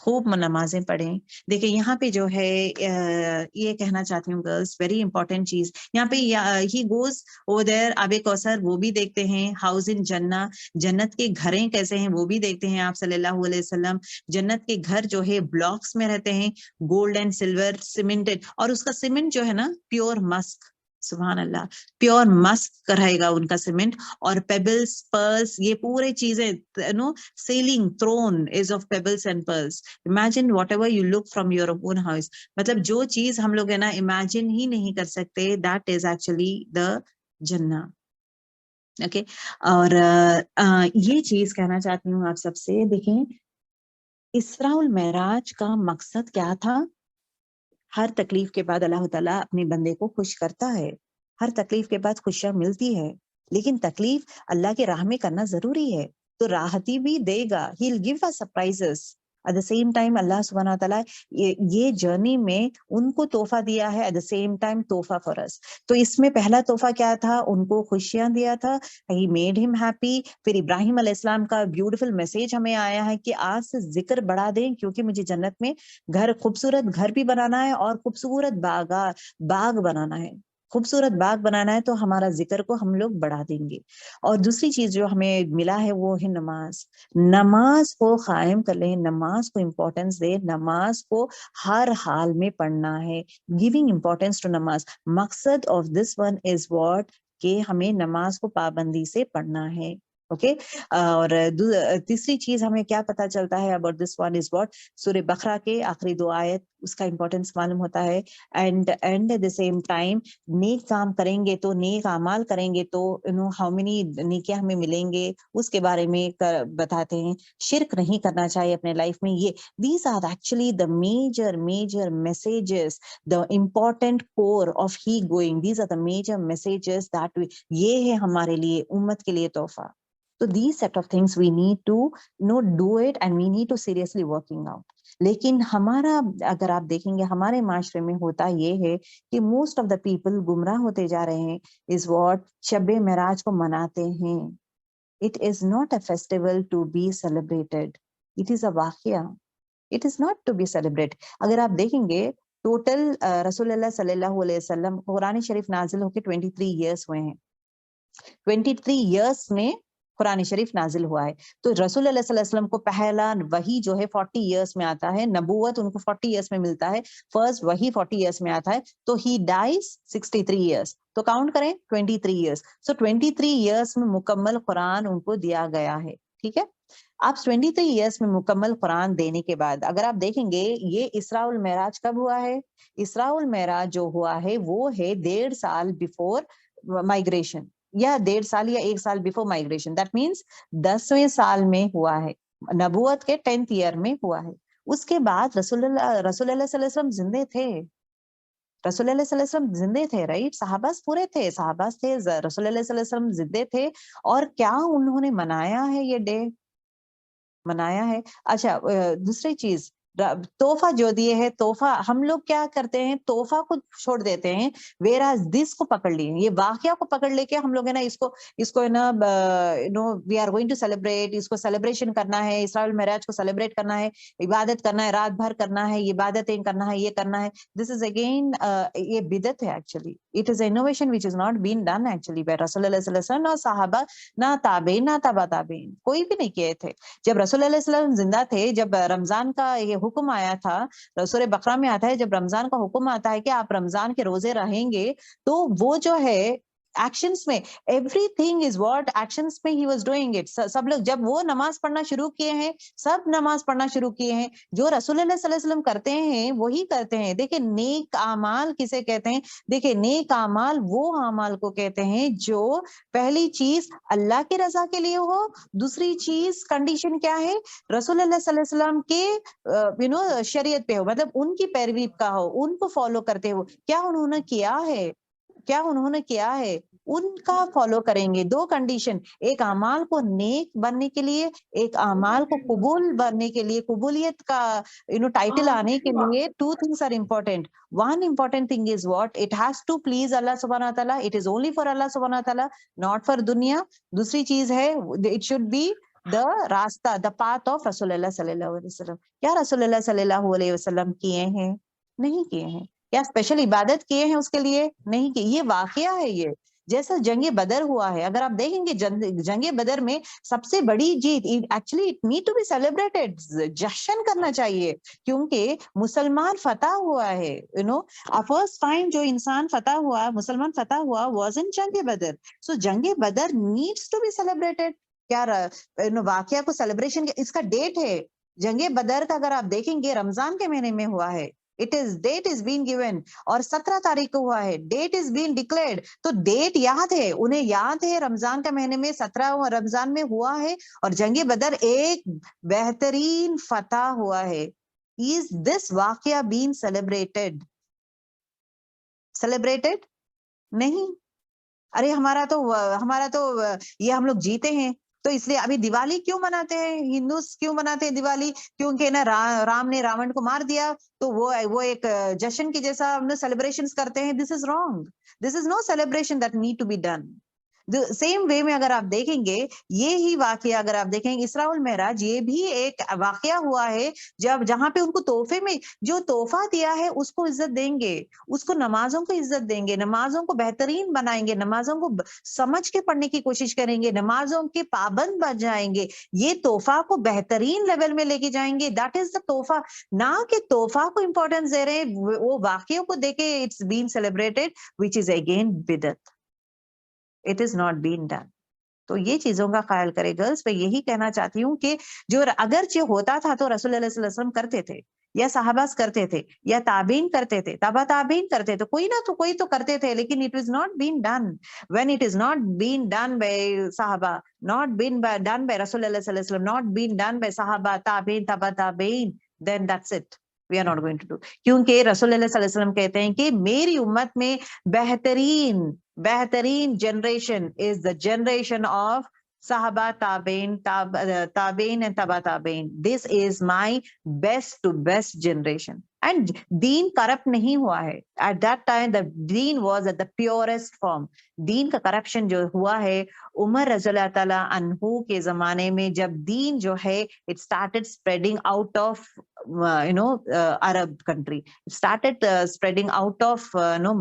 خوب نمازیں پڑھیں. دیکھیں یہاں پہ جو ہے یہ کہنا چاہتی ہوں گرلس، ویری امپورٹینٹ چیز یہاں پہ ہی گوز اوور دیر. آب کوثر وہ بھی دیکھتے ہیں. ہاؤس ان جنہ، جنت کے گھریں کیسے ہیں وہ بھی دیکھتے ہیں آپ صلی اللہ علیہ وسلم. جنت کے گھر جو ہے بلاکس میں رہتے ہیں، گولڈ اینڈ سلور سیمنٹڈ، اور اس کا سیمنٹ جو ہے نا پیور مسک. سبحان اللہ، پیور مسک رہے گا ان کا سیمنٹ. اور پیبلز، پرلز، یہ پورے چیزیں ceiling throne is of pebbles and pearls. Imagine whatever you look from your own house. مطلب جو چیز ہم لوگ ہے نا امیجن ہی نہیں کر سکتے، that is actually the Jannah. Okay. اور یہ چیز کہنا چاہتی ہوں آپ سب سے. دیکھیں اسراء المعراج کا مقصد کیا تھا؟ ہر تکلیف کے بعد اللہ تعالیٰ اپنے بندے کو خوش کرتا ہے. ہر تکلیف کے بعد خوشیاں ملتی ہے، لیکن تکلیف اللہ کے راہ میں کرنا ضروری ہے. تو راحتی بھی دے گا. He'll give us surprises. At the same time Allah subhanahu wa ta'ala یہ جرنی میں ان کو تحفہ دیا ہے, at the same time تحفہ for us. تو اس میں پہلا تحفہ کیا تھا, ان کو خوشیاں دیا تھا, he made him happy. پھر ابراہیم علیہ السلام کا بیوٹیفل میسج ہمیں آیا ہے کہ آج سے ذکر بڑھا دیں, کیونکہ مجھے جنت میں خوبصورت گھر بھی بنانا ہے اور خوبصورت باغ بنانا ہے, خوبصورت باغ بنانا ہے, تو ہمارا ذکر کو ہم لوگ بڑھا دیں گے. اور دوسری چیز جو ہمیں ملا ہے وہ ہے نماز. نماز کو قائم کر لیں, نماز کو امپورٹینس دے, نماز کو ہر حال میں پڑھنا ہے. گیونگ امپورٹینس ٹو نماز. مقصد of this one is what, کہ ہمیں نماز کو پابندی سے پڑھنا ہے. اوکے اور تیسری چیز ہمیں کیا پتا چلتا ہے about this one is what, سورہ بقرہ کے آخری 2 آیت, اس کا امپورٹینس معلوم ہوتا ہے. And at the same time نیک کام کریں گے تو, نیک اعمال کریں گے تو ہاؤ مینی نیکیاں ہمیں ملیں گے اس کے بارے میں بتاتے ہیں. شرک نہیں کرنا چاہیے اپنے لائف میں. یہ these are actually the major messages, the important core of he going. These are the major messages that یہ ہے ہمارے لیے, امت کے لیے تحفہ. So these set of things we need to do it and we need to seriously working out. لیکن ہمارا اگر آپ دیکھیں گے ہمارے معاشرے میں ہوتا یہ ہے کہ موسٹ آف دا پیپل گمراہ ہوتے جا رہے ہیں. از واٹ, شب معراج کو مناتے ہیں. It is not a festival to be celebrated. It is a واقعہ. It is not to be celebrated. اگر آپ دیکھیں گے ٹوٹل رسول اللہ صلی اللہ علیہ وسلم قرآن شریف نازل ہو کے 23 ایئرس ہوئے ہیں. 23 ایئرس میں قرآن شریف نازل ہوا ہے. تو رسول اللہ صلی اللہ علیہ وسلم کو پہلا وحی جو ہے 40 ایئرس میں آتا ہے, نبوت ان کو 40 ایئرس میں ملتا ہے, فرسٹ وحی 40 ایئرس میں آتا ہے. تو ہی ڈائز 63 ایئرس, تو کاؤنٹ کریں 23 ایئرس. سو 23 ایئرس میں مکمل قرآن ان کو دیا گیا ہے. ٹھیک ہے, آپ 23 ایئرس میں مکمل قرآن دینے کے بعد اگر آپ دیکھیں گے یہ اسراء المعراج کب ہوا ہے. اسراء المعراج جو ہوا ہے وہ ہے 1.5 سال بیفور مائگریشن, یا 1.5 سال یا 1 سال بیفور مائگریشن. دیٹ مینس 10ویں سال میں ہوا ہے, نبوت کے 10th ایئر میں ہوا ہے. اس کے بعد رسول اللہ صلی اللہ علیہ وسلم زندے تھے. رسول اللہ صلی اللہ علیہ وسلم زندے تھے, رائٹ. صحاباز پورے تھے, صحاباز تھے, رسول اللہ صلی اللہ علیہ وسلم زندے تھے. اور کیا انہوں نے منایا ہے, یہ ڈے منایا ہے. اچھا دوسری چیز, تحفہ جو دیے ہے, تحفہ ہم لوگ کیا کرتے ہیں, تحفہ کو چھوڑ دیتے ہیں, whereas this کو پکڑ لیے, یہ واقعہ کو پکڑ لے کے ہم لوگ ہے نا اس کو ہے نا we are going to celebrate, اس کو سیلیبریشن کرنا ہے, اسراء المعراج کو سیلیبریٹ کرنا ہے, عبادت کرنا ہے, رات بھر کرنا ہے, یہ عبادتیں کرنا ہے, یہ کرنا ہے. This is again یہ بدعت ہے actually. It is innovation which is not been done actually by رسول اللہ صلی اللہ علیہ وسلم, نہ صحابہ, نہ تابعین, نہ تبع تابعین, کوئی بھی نہیں کیے تھے. جب رسول اللہ صلی اللہ علیہ وسلم زندہ تھے, جب رمضان کا یہ حکم آیا تھا, سورہ بقرہ میں آتا ہے جب رمضان کا حکم آتا ہے کہ آپ رمضان کے روزے رہیں گے, تو وہ جو ہے ایکشنز میں, every thing is what actions میں ہی واز ڈوئنگ اٹ. سب لوگ جب وہ نماز پڑھنا شروع کیے ہیں, سب نماز پڑھنا شروع کیے ہیں, جو رسول اللہ صلی اللہ علیہ وسلم کرتے ہیں وہی کرتے ہیں. دیکھیں نیک اعمال کسے کہتے ہیں, دیکھیں نیک اعمال وہ اعمال کو کہتے ہیں جو پہلی چیز اللہ کی رضا کے لیے ہو, دوسری چیز کنڈیشن کیا ہے, رسول اللہ صلی اللہ علیہ وسلم کے شریعت پہ ہو, مطلب ان کی پیروی کا ہو, ان کو فالو کرتے ہو. کیا انہوں نے کیا ہے, کیا انہوں نے کیا ہے, ان کا فالو کریں گے. 2 کنڈیشن, ایک اعمال کو نیک بننے کے لیے, ایک اعمال کو قبول بننے کے لیے, قبولیت کا ٹائٹل آنے کے لیے 2 things are important. One important thing is what, it has to please Allah subhanahu wa ta'ala, it is only for Allah subhanahu wa ta'ala, not for dunya. دوسری چیز ہے it should be the راستہ, the path of رسول اللہ صلی اللہ علیہ وسلم. کیا رسول اللہ صلی اللہ علیہ وسلم کیے ہیں, نہیں کیے ہیں. کیا اسپیشل عبادت کیے ہیں اس کے لیے, نہیں کیے. یہ واقعہ ہے, یہ جیسا جنگ بدر ہوا ہے. اگر آپ دیکھیں گے جنگ بدر میں سب سے بڑی جیت, actually it need to be celebrated, جشن کرنا چاہیے, کیونکہ مسلمان فتح ہوا ہے. فرسٹ ٹائم جو انسان فتح ہوا, مسلمان فتح ہوا, واز ان جنگ بدر. سو جنگ بدر نیڈس ٹو بی سیلیبریٹڈ. کیا واقعہ کو سیلیبریشن, اس کا ڈیٹ ہے جنگ بدر کا, اگر آپ دیکھیں گے رمضان کے مہینے میں ہوا ہے. ڈیٹ از بین گیون, اور 17 تاریخ کو ہوا ہے, ڈیٹ از بین ڈکلیئرڈ. تو ڈیٹ یاد ہے, انہیں یاد ہے رمضان کے مہینے میں 17 رمضان میں ہوا ہے, اور جنگ بدر ایک بہترین فتح ہوا ہے. از دس واقعہ بین سیلیبریٹڈ نہیں. ارے ہمارا تو یہ ہم لوگ جیتے ہیں, تو اس لیے ابھی دیوالی کیوں مناتے ہیں ہندوز، کیوں مناتے ہیں دیوالی؟ کیونکہ نا رام نے راون کو مار دیا تو وہ ایک جشن کی جیسا ہم نے سیلیبریشن کرتے ہیں. This is wrong. This is no celebration that need to be done. Same way میں اگر آپ دیکھیں گے یہ ہی واقعہ اگر آپ دیکھیں گے اسراء والمعراج، یہ بھی ایک واقعہ ہوا ہے جہاں پہ ان کو تحفے میں جو تحفہ دیا ہے اس کو عزت دیں گے، اس کو نمازوں کو عزت دیں گے، نمازوں کو بہترین بنائیں گے، نمازوں کو سمجھ کے پڑھنے کی کوشش کریں گے، نمازوں کے پابند بن جائیں گے، یہ تحفہ کو بہترین لیول میں لے کے جائیں گے. دیٹ از دا تحفہ. نہ کہ تحفہ کو امپورٹینس دے رہے ہیں، وہ واقعوں کو دے کے it's been celebrated which is again بدعت. It is not being done. تو یہ چیزوں کا خیال کرے گرلس. میں یہی کہنا چاہتی ہوں کہ جو اگرچہ ہوتا تھا تو رسول اللہ صلی اللہ علیہ وسلم کرتے تھے، یا صحابہ کرتے تھے، یا تابعین کرتے تھے، تابع تابعین کرتے تھے، کوئی نہ تو کوئی تو کرتے تھے، لیکن it was not being done. When it is not being done by صحابہ، not being done by رسول اللہ صلی اللہ علیہ وسلم، not being done by صحابہ، تابعین، تابع تابعین، then that's it. We are not going to do. کیونکہ رسول اللہ صلی اللہ علیہ وسلم کہتے ہیں کہ میری امت میں بہترین generation is the generation of صحابہ، تابعین، تابعین and تبع تابعین. This is my best to best generation. And دین کرپٹ نہیں ہوا ہے. At that time the then was at the purest form. دین کا کرپشن جو ہوا ہے عمر رضی اللہ تعالیٰ عنہ کے زمانے میں، جب دین جو ہے it started spreading out of Arab country. It started spreading out of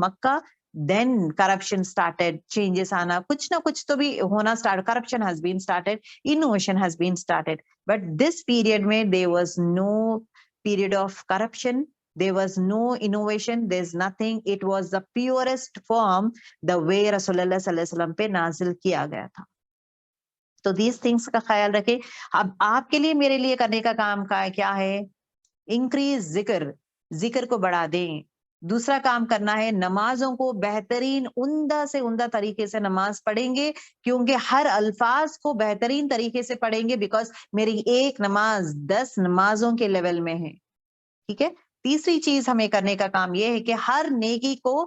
Makkah. Then corruption started, changes آنا، کچھ نہ کچھ تو بھی ہونا start. Corruption has been started, innovation has been started. But this period میں there was no period of corruption, there was no innovation, there's nothing. It was the purest form, the way رسول اللہ صلی اللہ علیہ وسلم پہ نازل کیا گیا تھا. تو these things کا خیال رکھیں. اب آپ کے لیے میرے لیے کرنے کا کام کیا ہے؟ انکریز ذکر کو بڑھا دیں. دوسرا کام کرنا ہے نمازوں کو بہترین عمدہ سے عمدہ طریقے سے نماز پڑھیں گے، کیونکہ ہر الفاظ کو بہترین طریقے سے پڑھیں گے، بیکاز میری ایک نماز 10 نمازوں کے لیول میں ہے. ٹھیک ہے. تیسری چیز ہمیں کرنے کا کام یہ ہے کہ ہر نیکی کو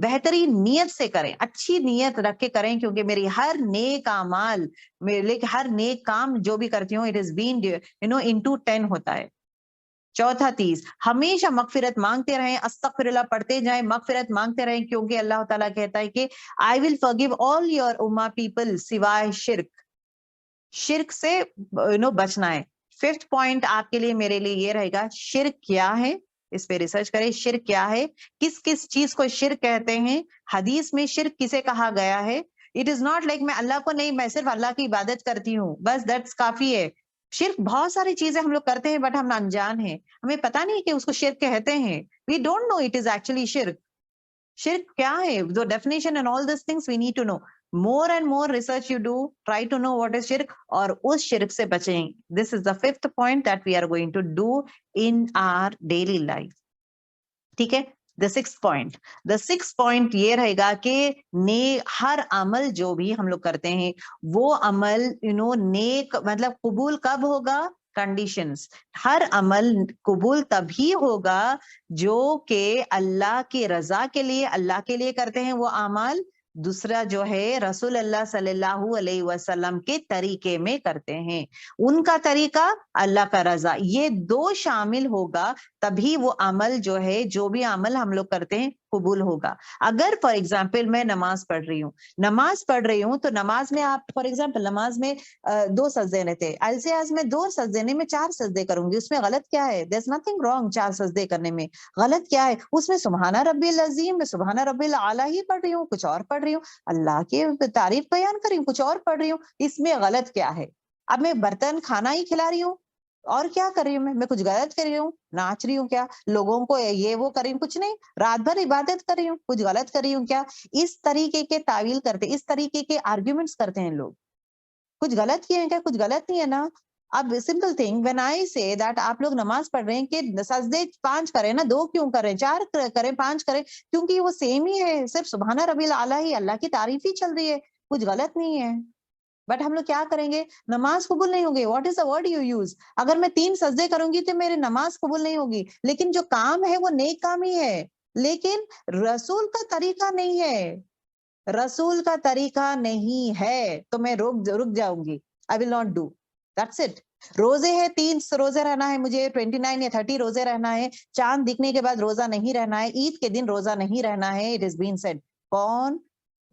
بہترین نیت سے کریں، اچھی نیت رکھ کے کریں، کیونکہ میری ہر نیک اعمال، میرے ہر نیک کام جو بھی کرتی ہوں اٹ از بین into 10 ہوتا ہے. چوتھا چیز، ہمیشہ مغفرت مانگتے رہیں، استغفر اللہ پڑھتے جائیں، مغفرت مانگتے رہیں، کیونکہ اللہ تعالیٰ کہتا ہے کہ I will forgive all your ummah people سوائے شرک سے بچنا ہے. 5th پوائنٹ آپ کے لیے میرے لیے یہ رہے گا، شرک کیا ہے، اس پہ ریسرچ کریں. شرک کیا ہے، کس چیز کو شرک کہتے ہیں، حدیث میں شرک کسے کہا گیا ہے. اٹ از ناٹ لائک میں اللہ کو نہیں، میں صرف اللہ کی عبادت کرتی ہوں بس، دیٹس کافی ہے. شرک بہت ساری چیزیں ہم لوگ کرتے ہیں بٹ ہم انجان ہیں، ہمیں پتہ نہیں کہ اس کو شرک کہتے ہیں. We don't know it is actually شرک. شرک کیا ہے، the definition and all these things we need to know. More and more research you do, try to know what is shirk اور اس شرک سے بچیں. This is the 5th point that we are going to do in our daily life. ٹھیک ہے. The 6th point یہ رہے گا کہ ہر عمل جو بھی ہم لوگ کرتے ہیں وہ عمل نیک مطلب قبول کب ہوگا، کنڈیشنز. ہر عمل قبول تبھی ہوگا جو کہ اللہ کی رضا کے لیے، اللہ کے لیے کرتے ہیں وہ اعمال. دوسرا جو ہے رسول اللہ صلی اللہ علیہ وسلم کے طریقے میں کرتے ہیں، ان کا طریقہ، اللہ کا رضا، یہ 2 شامل ہوگا تبھی وہ عمل جو ہے، جو بھی عمل ہم لوگ کرتے ہیں قبول ہوگا. اگر فار ایگزامپل میں نماز پڑھ رہی ہوں تو نماز میں آپ فار ایگزامپل نماز میں 2 سجدے رہتے، ایسے آج میں 2 سجدے نہیں، میں 4 سجدے کروں گی. اس میں غلط کیا ہے؟ there's nothing wrong 4 سجدے کرنے میں. غلط کیا ہے اس میں؟ سبحان ربی العظیم، میں سبحان ربی الاعلیٰ ہی پڑھ رہی ہوں، کچھ اور پڑھ رہی ہوں، اللہ کی تعریف بیان کر رہی ہوں، کچھ اور پڑھ رہی ہوں. اس میں غلط کیا ہے؟ اب میں برتن کھانا ہی کھلا رہی ہوں اور کیا کر رہی ہوں؟ میں کچھ غلط کر رہی ہوں؟ ناچ رہی ہوں کیا؟ لوگوں کو یہ وہ کر رہی ہوں؟ کچھ نہیں. رات بھر عبادت کر رہی ہوں، کچھ غلط کر رہی ہوں کیا؟ اس طریقے کے تعویل کرتے، اس طریقے کے آرگیومنٹس کرتے ہیں لوگ. کچھ غلط کیے ہیں کیا؟ کچھ غلط نہیں ہے نا. اب سمپل تھنگ وین آئی سے دیٹ آپ لوگ نماز پڑھ رہے ہیں کہ سجدے 5 کریں نا، 2 کیوں کریں، 4 کریں، 5 کریں، کیونکہ وہ سیم ہی ہے، صرف سبحان ربی الاعلیٰ ہی، اللہ کی تعریف ہی چل رہی ہے، کچھ غلط نہیں ہے. بٹ ہم لوگ کیا کریں گے؟ نماز قبول نہیں ہوگی. What is the word you use? اگر میں 3 سجدے کروں گی تو میری نماز قبول نہیں ہوگی، لیکن جو کام ہے وہ نیک کام ہی ہے، لیکن رسول کا طریقہ نہیں ہے، رسول کا طریقہ نہیں ہے، تو میں رک جاؤں گی. I will not do. That's it. روزے ہے 3 روزے رہنا ہے مجھے, 29 یا 30 روزے رہنا ہے, چاند دکھنے کے بعد روزہ نہیں رہنا ہے, عید کے دن روزہ نہیں رہنا ہے. It has been said. کون؟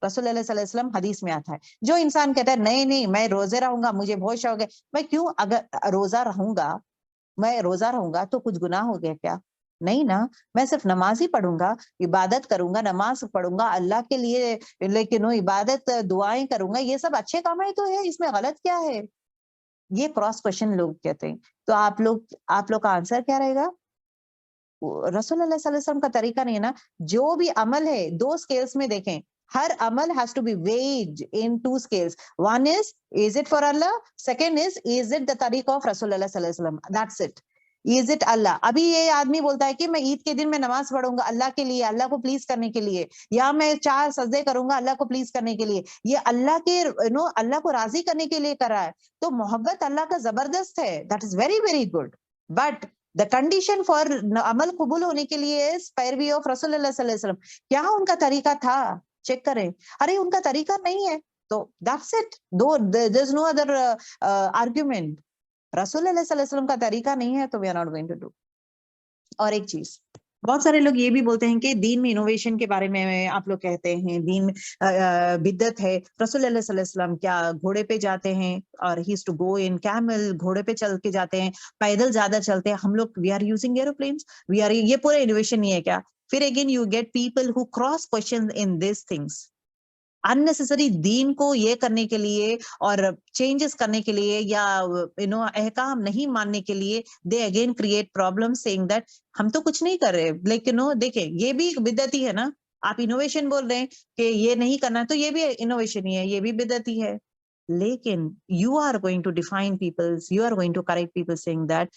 رسول اللہ صلی اللہ علیہ وسلم, حدیث میں آتا ہے. جو انسان کہتا ہے نہیں نہیں میں روزے رہوں گا, مجھے بہت شوق ہے, میں کیوں اگر روزہ رہوں گا تو کچھ گناہ ہو گیا کیا؟ نہیں نا, میں صرف نماز ہی پڑھوں گا, عبادت کروں گا, نماز پڑھوں گا اللہ کے لیے, لیکن وہ عبادت دعائیں کروں گا, یہ سب اچھے کام ہی تو ہے, اس میں غلط کیا ہے؟ یہ کراس کوشچن لوگ کہتے ہیں. تو آپ لوگ کا آنسر کیا رہے گا؟ رسول اللہ صلی اللہ علیہ وسلم کا طریقہ نہیں ہے نا. جو بھی عمل ہے 2 scales میں دیکھیں, ہر عمل has to be weighed in 2 scales. One is it for Allah? Second is it the tariqah of Rasul Allah sallallahu alaihi wasallam? That's it. Is it Allah? ابھی یہ آدمی بولتا ہے کہ میں عید کے دن میں نماز پڑھوں گا اللہ کے لیے, اللہ کو پلیز کرنے کے لیے, یا میں 4 سجدے کروں گا اللہ کو پلیز کرنے کے لیے. یہ اللہ کے اللہ کو راضی کرنے کے لیے کر رہا ہے, تو محبت اللہ کا زبردست ہے. That is very very good. But the condition for عمل قبول ہونے کے لیے is پیروی of رسول اللہ صلی اللہ علیہ وسلم. کیا ان کا طریقہ تھا؟ چیک کریں. ارے ان کا طریقہ نہیں ہے تو that's it. There's no other argument. رسول اللہ صلی اللہ علیہ وسلم کا طریقہ نہیں ہے تو we are not going to do. اور ایک چیز, بہت سارے لوگ یہ بھی بولتے ہیں کہ دین میں انوویشن کے بارے میں آپ لوگ کہتے ہیں دین میں بدعت ہے. رسول اللہ صلی اللہ علیہ وسلم کیا گھوڑے پہ جاتے ہیں, اور ہی ٹو گو ان کیمل, گھوڑے پہ چل کے جاتے ہیں, پیدل زیادہ چلتے ہیں. ہم لوگ وی آر یوزنگ ایروپلینس, یہ پورا انوویشن نہیں ہے کیا؟ پھر again you get people who cross question in these things. unnecessary دین کو یہ کرنے کے لیے اور چینجز کرنے کے لیے یا احکام نہیں ماننے کے لیے they again create problems saying that ہم تو کچھ نہیں کر رہے. لیکن دیکھیں یہ بھی بدعتی ہے نا. آپ انوویشن بول رہے ہیں کہ یہ نہیں کرنا, تو یہ بھی انوویشن ہی ہے, یہ بھی بدعتی ہے. لیکن you are going to define people, you are going to correct people saying that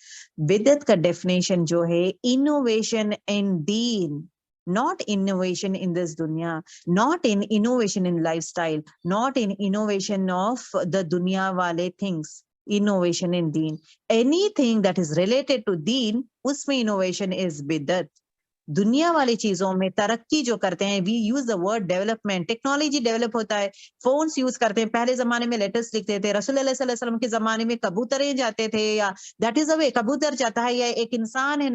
بدعت کا ڈیفینیشن جو ہے innovation in deen, not innovation in this dunya, not in innovation in lifestyle, not in innovation of the dunya wale things, innovation in deen. Anything that is related to deen, usme innovation is bidat. دنیا والی چیزوں میں ترقی جو کرتے ہیں, we use the word development, technology develop ہوتا ہے, فونس یوز کرتے ہیں. پہلے زمانے میں لیٹرز لکھتے تھے, رسول اللہ صلی اللہ علیہ وسلم کے زمانے میں کبوتریں جاتے تھے, یا دیٹ از اے وے, کبوتر جاتا ہے, یا ایک انسان ہے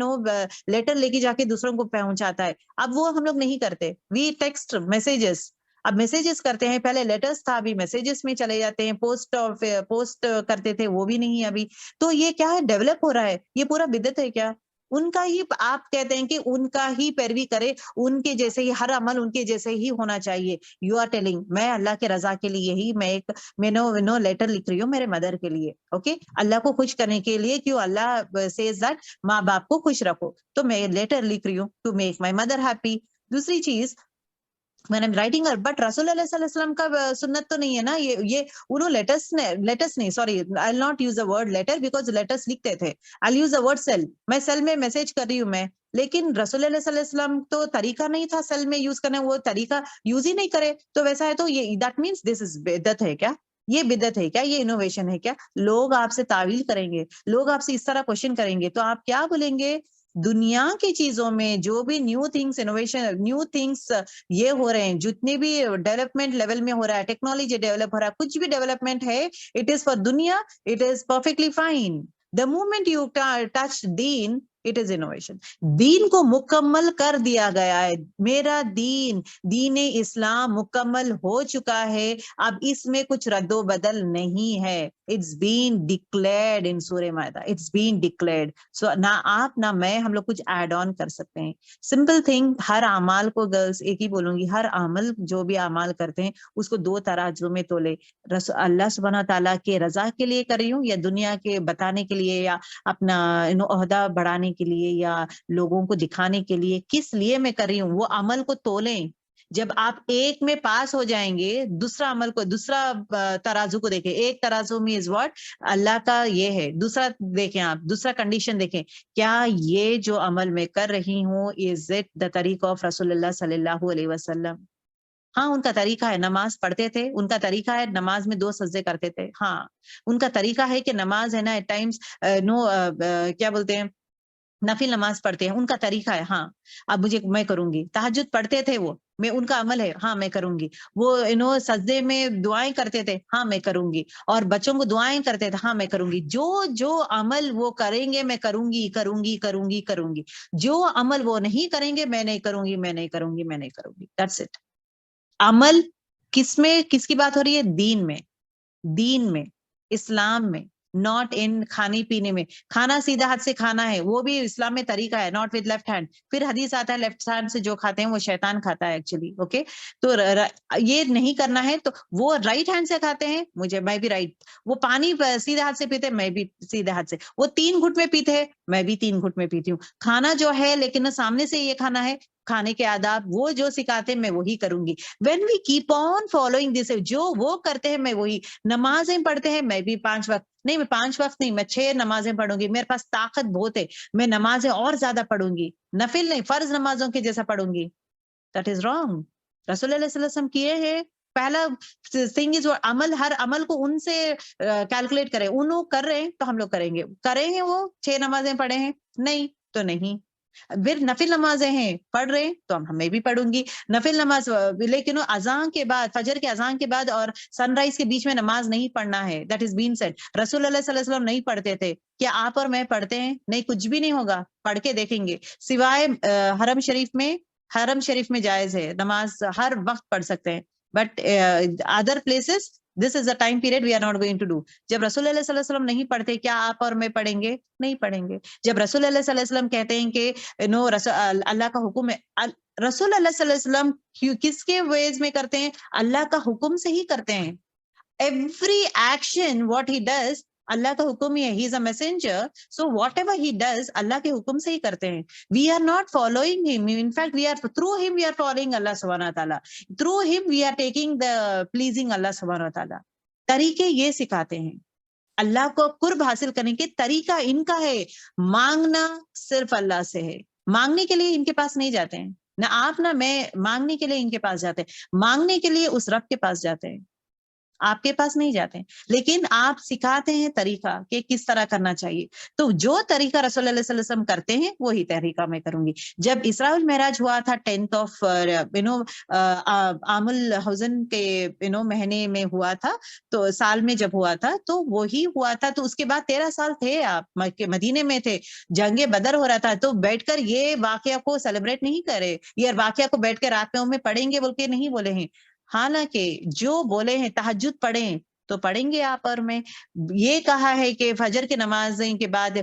لیٹر لے کے جا کے دوسروں کو پہنچاتا ہے. اب وہ ہم لوگ نہیں کرتے, وی ٹیکسٹ میسیجز, اب میسیجز کرتے ہیں. پہلے لیٹرز تھا, ابھی میسیجز میں چلے جاتے ہیں. پوسٹ کرتے تھے, وہ بھی نہیں ابھی. تو یہ کیا ہے, ڈیولپ ہو رہا ہے. یہ پورا بدعت ہے کیا؟ ان کا ہی آپ کہتے ہیں کہ ان کا ہی پیروی کرے, ان کے جیسے ہی ہر عمل ان کے جیسے ہی ہونا چاہیے. یو آر ٹیلنگ میں اللہ کے رضا کے لیے ہی میں نو لیٹر لکھ رہی ہوں میرے مدر کے لیے, اوکے, اللہ کو خوش کرنے کے لیے. کیوں اللہ سیز دیٹ ماں باپ کو خوش رکھو, تو میں لیٹر لکھ رہی ہوں to make my mother happy. دوسری چیز, when I'm writing her, but رسول اللہ صلی اللہ علیہ وسلم کا سنت تو نہیں ہے نا یہ انہوں لیٹرس نہیں, sorry, I'll not use the word letter because letters لکھتے تھے. I'll use the word cell. میں سیل میں میسج کر رہی ہوں میں, لیکن رسول اللہ صلی اللہ علیہ وسلم تو طریقہ نہیں تھا سیل میں یوز کرنے, وہ طریقہ یوز ہی نہیں کرے. تو ویسا ہے تو یہ that means this is بدعت ہے کیا؟ یہ بدعت ہے کیا؟ یہ انوویشن ہے کیا؟ لوگ آپ سے تعویل کریں گے, لوگ آپ سے اس طرح کوشچن کریں گے, تو آپ کیا بولیں گے؟ دنیا کی چیزوں میں جو بھی new things, innovation, new things یہ ہو رہے ہیں, جتنے بھی ڈیولپمنٹ لیول میں ہو رہا ہے, ٹیکنالوجی ڈیولپ ہو رہا ہے, کچھ بھی ڈیولپمنٹ ہے, اٹ از فار دنیا, it is perfectly fine. The moment you touch دین, اٹ از انوویشن. دین کو مکمل کر دیا گیا ہے. میرا دین اسلام مکمل ہو چکا ہے, اب اس میں کچھ رد و بدل نہیں ہے. اٹس بین ڈکلیئرڈ ان سورہ مائدہ, اٹس بین ڈکلیئرڈ. سو نہ آپ نہ میں, ہم لوگ کچھ ایڈ آن کر سکتے ہیں. سمپل تھنگ, ہر اعمال کو گرلس ایک ہی بولوں گی, ہر عمل جو بھی اعمال کرتے ہیں اس کو 2 ترازو میں تولے. اللہ سبحانہ تعالیٰ کے رضا کے لیے کر رہی ہوں, یا دنیا کے بتانے کے لیے, یا اپنا عہدہ بڑھانے کے لیے, یا لوگوں کو دکھانے کے لیے, کس لیے میں کر رہی ہوں, وہ عمل کو تولیں. جب آپ ایک میں پاس ہو جائیں گے, دوسرا عمل کو, دوسرا ترازو کو دیکھیں. ایک ترازو میں از واٹ, اللہ کا یہ ہے. دوسرا دیکھیں, آپ دوسرا کنڈیشن دیکھیں, کیا یہ جو عمل میں کر رہی ہوں از اٹ دا طریقہ آف رسول اللہ صلی اللہ علیہ وسلم. ہاں ان کا طریقہ ہے, نماز پڑھتے تھے, ان کا طریقہ ہے نماز میں 2 سجدے کرتے تھے. ہاں ان کا طریقہ ہے کہ نماز ہے نا ایٹ ٹائمز کیا بولتے ہیں, نفل نماز پڑھتے ہیں، ان کا طریقہ ہے، ہاں اب میں کروں گی. تہجد پڑھتے تھے وہ، میں ان کا عمل ہے، ہاں میں کروں گی. وہ سجدے میں دعائیں کرتے تھے، ہاں میں کروں گی. اور بچوں کو دعائیں کرتے تھے، ہاں میں کروں گی. جو عمل وہ کریں گے میں کروں گی کروں گی کروں گی کروں گی. جو عمل وہ نہیں کریں گے میں نہیں کروں گی میں نہیں کروں گی میں نہیں کروں گی. That's it. عمل کس کی بات ہو رہی ہے؟ دین میں، اسلام میں، ناٹ ان کھانے پینے میں. کھانا سیدھا ہاتھ سے کھانا ہے، وہ بھی اسلام میں طریقہ ہے، ناٹ ود لیفٹ ہینڈ. پھر حدیث آتا ہے لیفٹ ہینڈ سے جو کھاتے ہیں وہ شیطان کھاتا ہے ایکچولی. اوکے، تو یہ نہیں کرنا ہے. تو وہ رائٹ ہینڈ سے کھاتے ہیں، میں بھی رائٹ. وہ پانی سیدھے ہاتھ سے پیتے، میں بھی سیدھے ہاتھ سے. وہ 3 گھٹ میں پیتے ہیں، میں بھی 3 گھٹ میں پیتی ہوں. کھانا جو ہے لیکن سامنے سے یہ کھانا ہے، کھانے کے آداب وہ جو سکھاتے ہیں میں وہی کروں گی. When we keep on following this, جو وہ کرتے ہیں میں وہی. نمازیں پڑھتے ہیں، میں بھی 5 وقت نہیں، میں 5 وقت نہیں، میں 6 نمازیں پڑھوں گی. میرے پاس طاقت بہت ہے، میں نمازیں اور زیادہ پڑھوں گی. نفل نہیں، فرض نمازوں کے جیسا پڑھوں گی. That is wrong. رسول اللہ صلی اللہ علیہ وسلم کیے ہیں. پہلا تھنگ از عمل، ہر عمل کو ان سے کیلکولیٹ کریں. ان لوگ کر رہے ہیں تو ہم لوگ کریں گے. کریں ہیں وہ 6 نمازیں پڑھے ہیں؟ نہیں تو نہیں. پھر نفل نمازیں ہیں، پڑھ رہے ہیں تو ہمیں بھی پڑھوں گی نفل نماز. لیکن اذان کے بعد، فجر کے اذان کے بعد اور سن رائز کے بیچ میں نماز نہیں پڑھنا ہے. That is been sad. رسول اللہ صلی اللہ علیہ وسلم نہیں پڑھتے تھے. کیا آپ اور میں پڑھتے ہیں؟ نہیں، کچھ بھی نہیں ہوگا. پڑھ کے دیکھیں گے. سوائے حرم شریف میں جائز ہے نماز، ہر وقت پڑھ سکتے ہیں. But other places this is a time period we are not going to do. جب رسول اللہ صلی اللہ علیہ وسلم نہیں پڑھتے، کیا آپ اور میں پڑھیں گے؟ نہیں پڑھیں گے. جب رسول اللہ صلی اللہ علیہ وسلم کہتے ہیں کہ اللہ کا حکم ہے، رسول اللہ صلی اللہ علیہ وسلم کس کے ویز میں کرتے ہیں؟ اللہ کا حکم سے ہی کرتے ہیں. Every action what he does, Allah کا حکم ہی ہے. He is a messenger, so whatever he does Allah کے حکم سے ہی کرتے ہیں. وی are not following him, in fact we are through him we are following Allah سبحانہ تعالیٰ. Through him we are taking the pleasing Allah سبحانہ تعالیٰ. طریقے یہ سکھاتے ہیں. اللہ کو قرب حاصل کرنے کے طریقہ ان کا ہے. مانگنا صرف اللہ سے ہے. مانگنے کے لیے ان کے پاس نہیں جاتے ہیں، نہ آپ نہ میں مانگنے کے لیے ان کے پاس جاتے ہیں. مانگنے کے لیے اس رب کے پاس جاتے ہیں، آپ کے پاس نہیں جاتے ہیں. لیکن آپ سکھاتے ہیں طریقہ کہ کس طرح کرنا چاہیے. تو جو طریقہ رسول اللہ صلی اللہ علیہ وسلم کرتے ہیں وہی طریقہ میں کروں گی. جب اسراء والمعراج ہوا تھا 10th of عام الحزن کے مہینے میں ہوا تھا، تو سال میں جب ہوا تھا تو وہی ہوا تھا. تو اس کے بعد 13 سال تھے آپ مدینے میں تھے، جنگ بدر ہو رہا تھا. تو بیٹھ کر یہ واقعہ کو سیلیبریٹ نہیں کرے، یہ واقعہ کو بیٹھ کے رات میں پڑھیں گے بول کے نہیں بولے ہیں. حالانکہ جو بولے ہیں تہجد پڑھیں تو پڑھیں گے آپ اور میں. یہ کہا ہے کہ فجر کی نماز کے بعد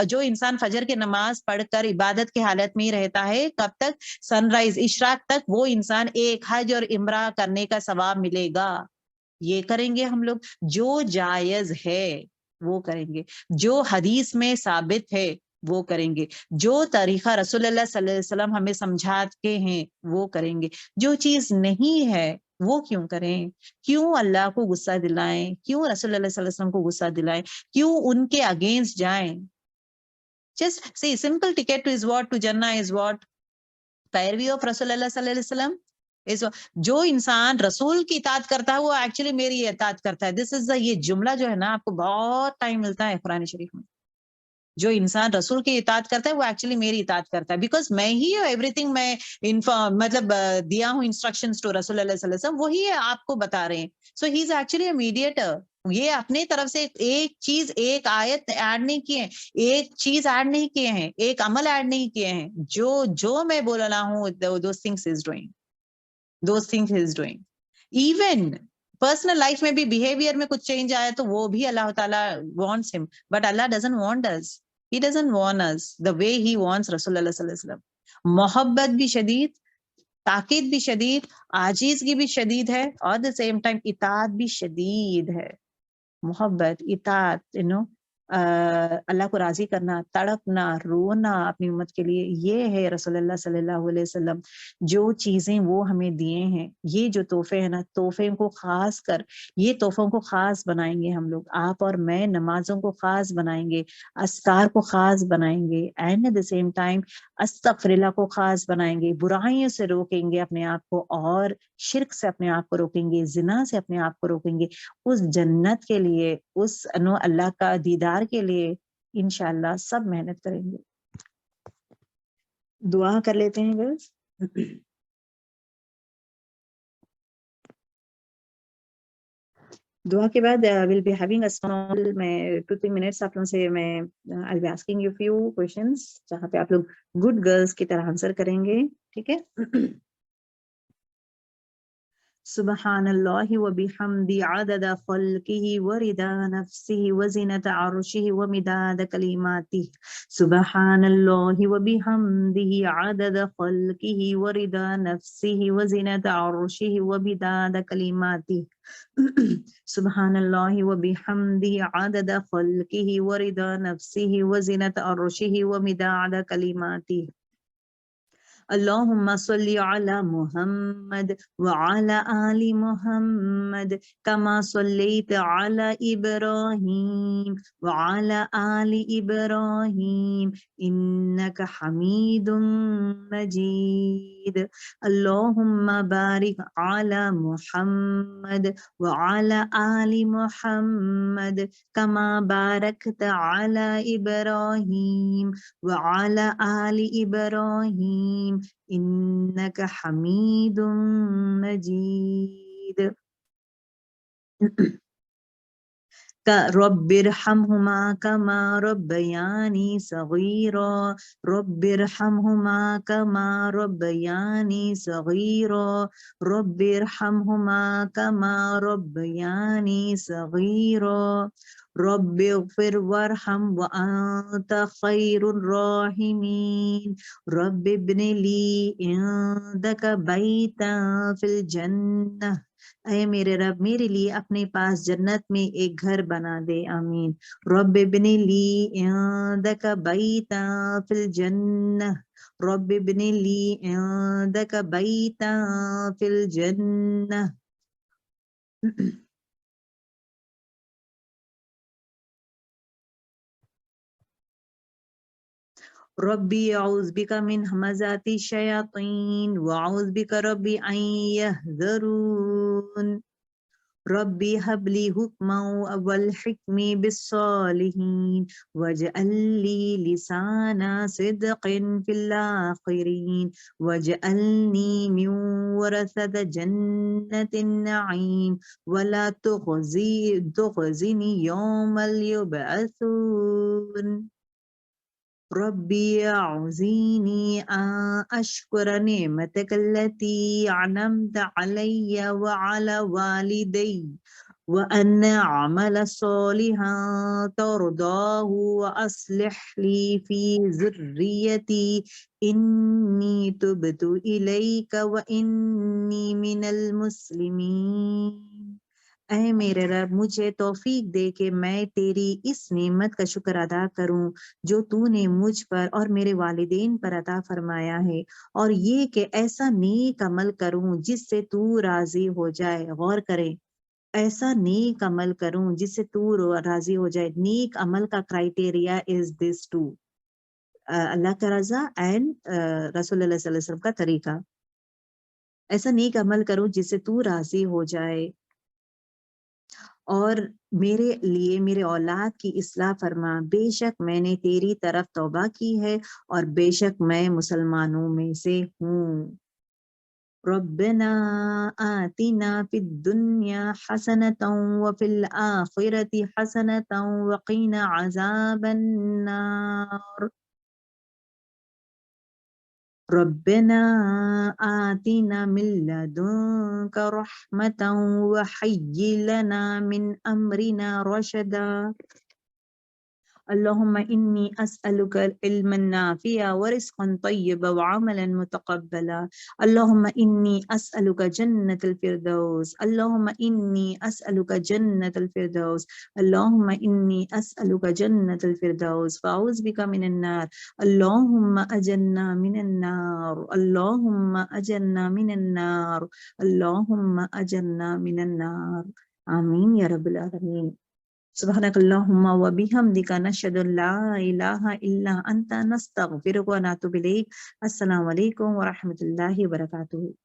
جو انسان فجر کی نماز پڑھ کر عبادت کی حالت میں ہی رہتا ہے، کب تک؟ سن رائز، اشراق تک. وہ انسان ایک حج اور عمرہ کرنے کا ثواب ملے گا. یہ کریں گے ہم لوگ. جو جائز ہے وہ کریں گے، جو حدیث میں ثابت ہے وہ کریں گے، جو طریقہ رسول اللہ صلی اللہ علیہ وسلم ہمیں سمجھاتے ہیں وہ کریں گے. جو چیز نہیں ہے وہ کیوں کریں؟ کیوں اللہ کو غصہ دلائیں؟ کیوں رسول اللہ صلی اللہ علیہ وسلم کو غصہ دلائیں؟ کیوں ان کے اگینسٹ جائیں؟ Just see, simple ticket to is what to Jannah is what? پیروی آف رسول اللہ صلی اللہ علیہ وسلم. جو انسان رسول کی اطاعت کرتا ہے وہ ایکچولی میری اطاعت کرتا ہے. دس از یہ جملہ جو ہے نا، آپ کو بہت ٹائم ملتا ہے قرآن شریف میں. جو انسان رسول کی اطاعت کرتا ہے وہ ایکچولی میری اطاعت کرتا ہے، بیکاز میں ہی ایوری تھنگ میں مطلب دیا ہوں انسٹرکشنز ٹو رسول اللہ صلی اللہ علیہ وسلم، وہی آپ کو بتا رہے ہیں. سو ہی از ایکچولی اے میڈیٹر. یہ اپنے طرف سے ایک چیز، ایک آیت ایڈ نہیں کیے ہیں، ایک چیز ایڈ نہیں کیے ہیں، ایک عمل ایڈ نہیں کیے ہیں. جو میں بول رہا ہوں those things is doing. Even personal life میں بھی بیہیویئر میں کچھ چینج آیا تو وہ بھی اللہ تعالیٰ wants him, but Allah doesn't want us. He doesn't want us the way he wants رسول اللہ صلی اللہ علیہ وسلم. محبت بھی شدید، تاکید بھی شدید، عاجزگی بھی شدید ہے، اور the same time اطاعت بھی شدید ہے. محبت، اطاعت، اللہ کو راضی کرنا، تڑپنا، رونا اپنی امت کے لیے، یہ ہے رسول اللہ صلی اللہ علیہ وسلم. جو چیزیں وہ ہمیں دیے ہیں، یہ جو تحفے ہیں نا، تحفے کو خاص کر، یہ تحفوں کو خاص بنائیں گے ہم لوگ. آپ اور میں نمازوں کو خاص بنائیں گے، اذکار کو خاص بنائیں گے، and at the same time استغفر اللہ کو خاص بنائیں گے. برائیوں سے روکیں گے اپنے آپ کو، اور شرک سے اپنے آپ کو روکیں گے، زنا سے اپنے آپ کو روکیں گے. اس جنت کے لیے، اس اللہ کا دیدار کے لیے انشاءاللہ سب محنت کریں گے. دعا کر لیتے ہیں گرلس. دعا کے بعد we'll be having a small میں 2-3 minutes آپ لوگوں سے میں I'll be asking you few questions جہاں پہ آپ لوگ good girls کی طرح آنسر کریں گے. ٹھیک ہے. سبحان اللہ وبحمدہ عدد خلقہ ورضا نفسہ وزنۃ عرشہ ومداد کلماتہ. سبحان اللہ وبحمدہ عدد خلقہ ورضا نفسہ وزنۃ عرشہ ومداد کلماتہ. سبحان اللہ وبحمدہ عدد خلقہ ورضا نفسہ وزنۃ عرشہ ومداد کلماتہ. اللهم صل على محمد وعلى آل محمد كما صليت على إبراهيم وعلى آل إبراهيم إنك حميد مجيد. اللهم بارك على محمد وعلى آل محمد كما باركت على إبراهيم وعلى آل إبراهيم إنك حميد مجيد. رب ارحمهما كما ربياني صغيرا. رب ارحمهما كما ربياني صغيرا. رب ارحمهما كما ربياني صغيرا. رب اغفر وارحم وأنت خير الراحمين. رب ابن لي عندك بيتا في الجنة. اے میرے رب میرے لیے اپنے پاس جنت میں ایک گھر بنا دے. آمین. رب ابن لی عندک بیتا فی الجنہ. رب ابن لی عندک بیتا فی الجنہ. ربی اعوذ بک من ہمزات الشیاطین واعوذ بک ربی ان یحضرون. ربی هب لی حکما والحکم بالصالحین واجعل لی لسان صدق فی الآخرین واجعلنی من ورثة جنة النعیم ولا تخزنی یوم یبعثون. ربی اعوذنی ان اشکر نعمتک التي انعمت علی وعلى والدی وان اعمل صالحا ترضاه واصلح لي في ذریتی انی تبت الیک وانی من المسلمین. اے میرے رب مجھے توفیق دے کہ میں تیری اس نعمت کا شکر ادا کروں جو تو نے مجھ پر اور میرے والدین پر عطا فرمایا ہے، اور یہ کہ ایسا نیک عمل کروں جس سے تو راضی ہو جائے. غور کریں، ایسا نیک عمل کروں جس سے تو راضی ہو جائے. نیک عمل کا کرائٹیریا از دس ٹو: اللہ کا رضا اینڈ رسول اللہ صلی اللہ علیہ وسلم کا طریقہ. ایسا نیک عمل کروں جس سے تو راضی ہو جائے، اور میرے لیے میرے اولاد کی اصلاح فرما. بے شک میں نے تیری طرف توبہ کی ہے اور بے شک میں مسلمانوں میں سے ہوں. ربنا آتنا فی الدنیا حسنة وفی الآخرة حسنة وقنا عذاب النار. ربنا آتنا من لدنك رحمة وهيئ لنا من أمرنا رشدا. اللهم إني أسألك علما نافعا ورزقا طيبا وعملا متقبلا. اللهم إني أسألك جنة الفردوس. اللهم إني أسألك جنة الفردوس. اللهم إني أسألك جنة الفردوس فأعوذ بك من النار. اللهم أجرنا من النار. اللهم أجرنا من النار. اللهم أجرنا من النار. آمين يا رب العالمين. سبحانك اللهم وبحمدك نشهد ان لا اله الا انت نستغفرك ونتوب اليك. السلام علیکم ورحمۃ اللہ وبرکاتہ.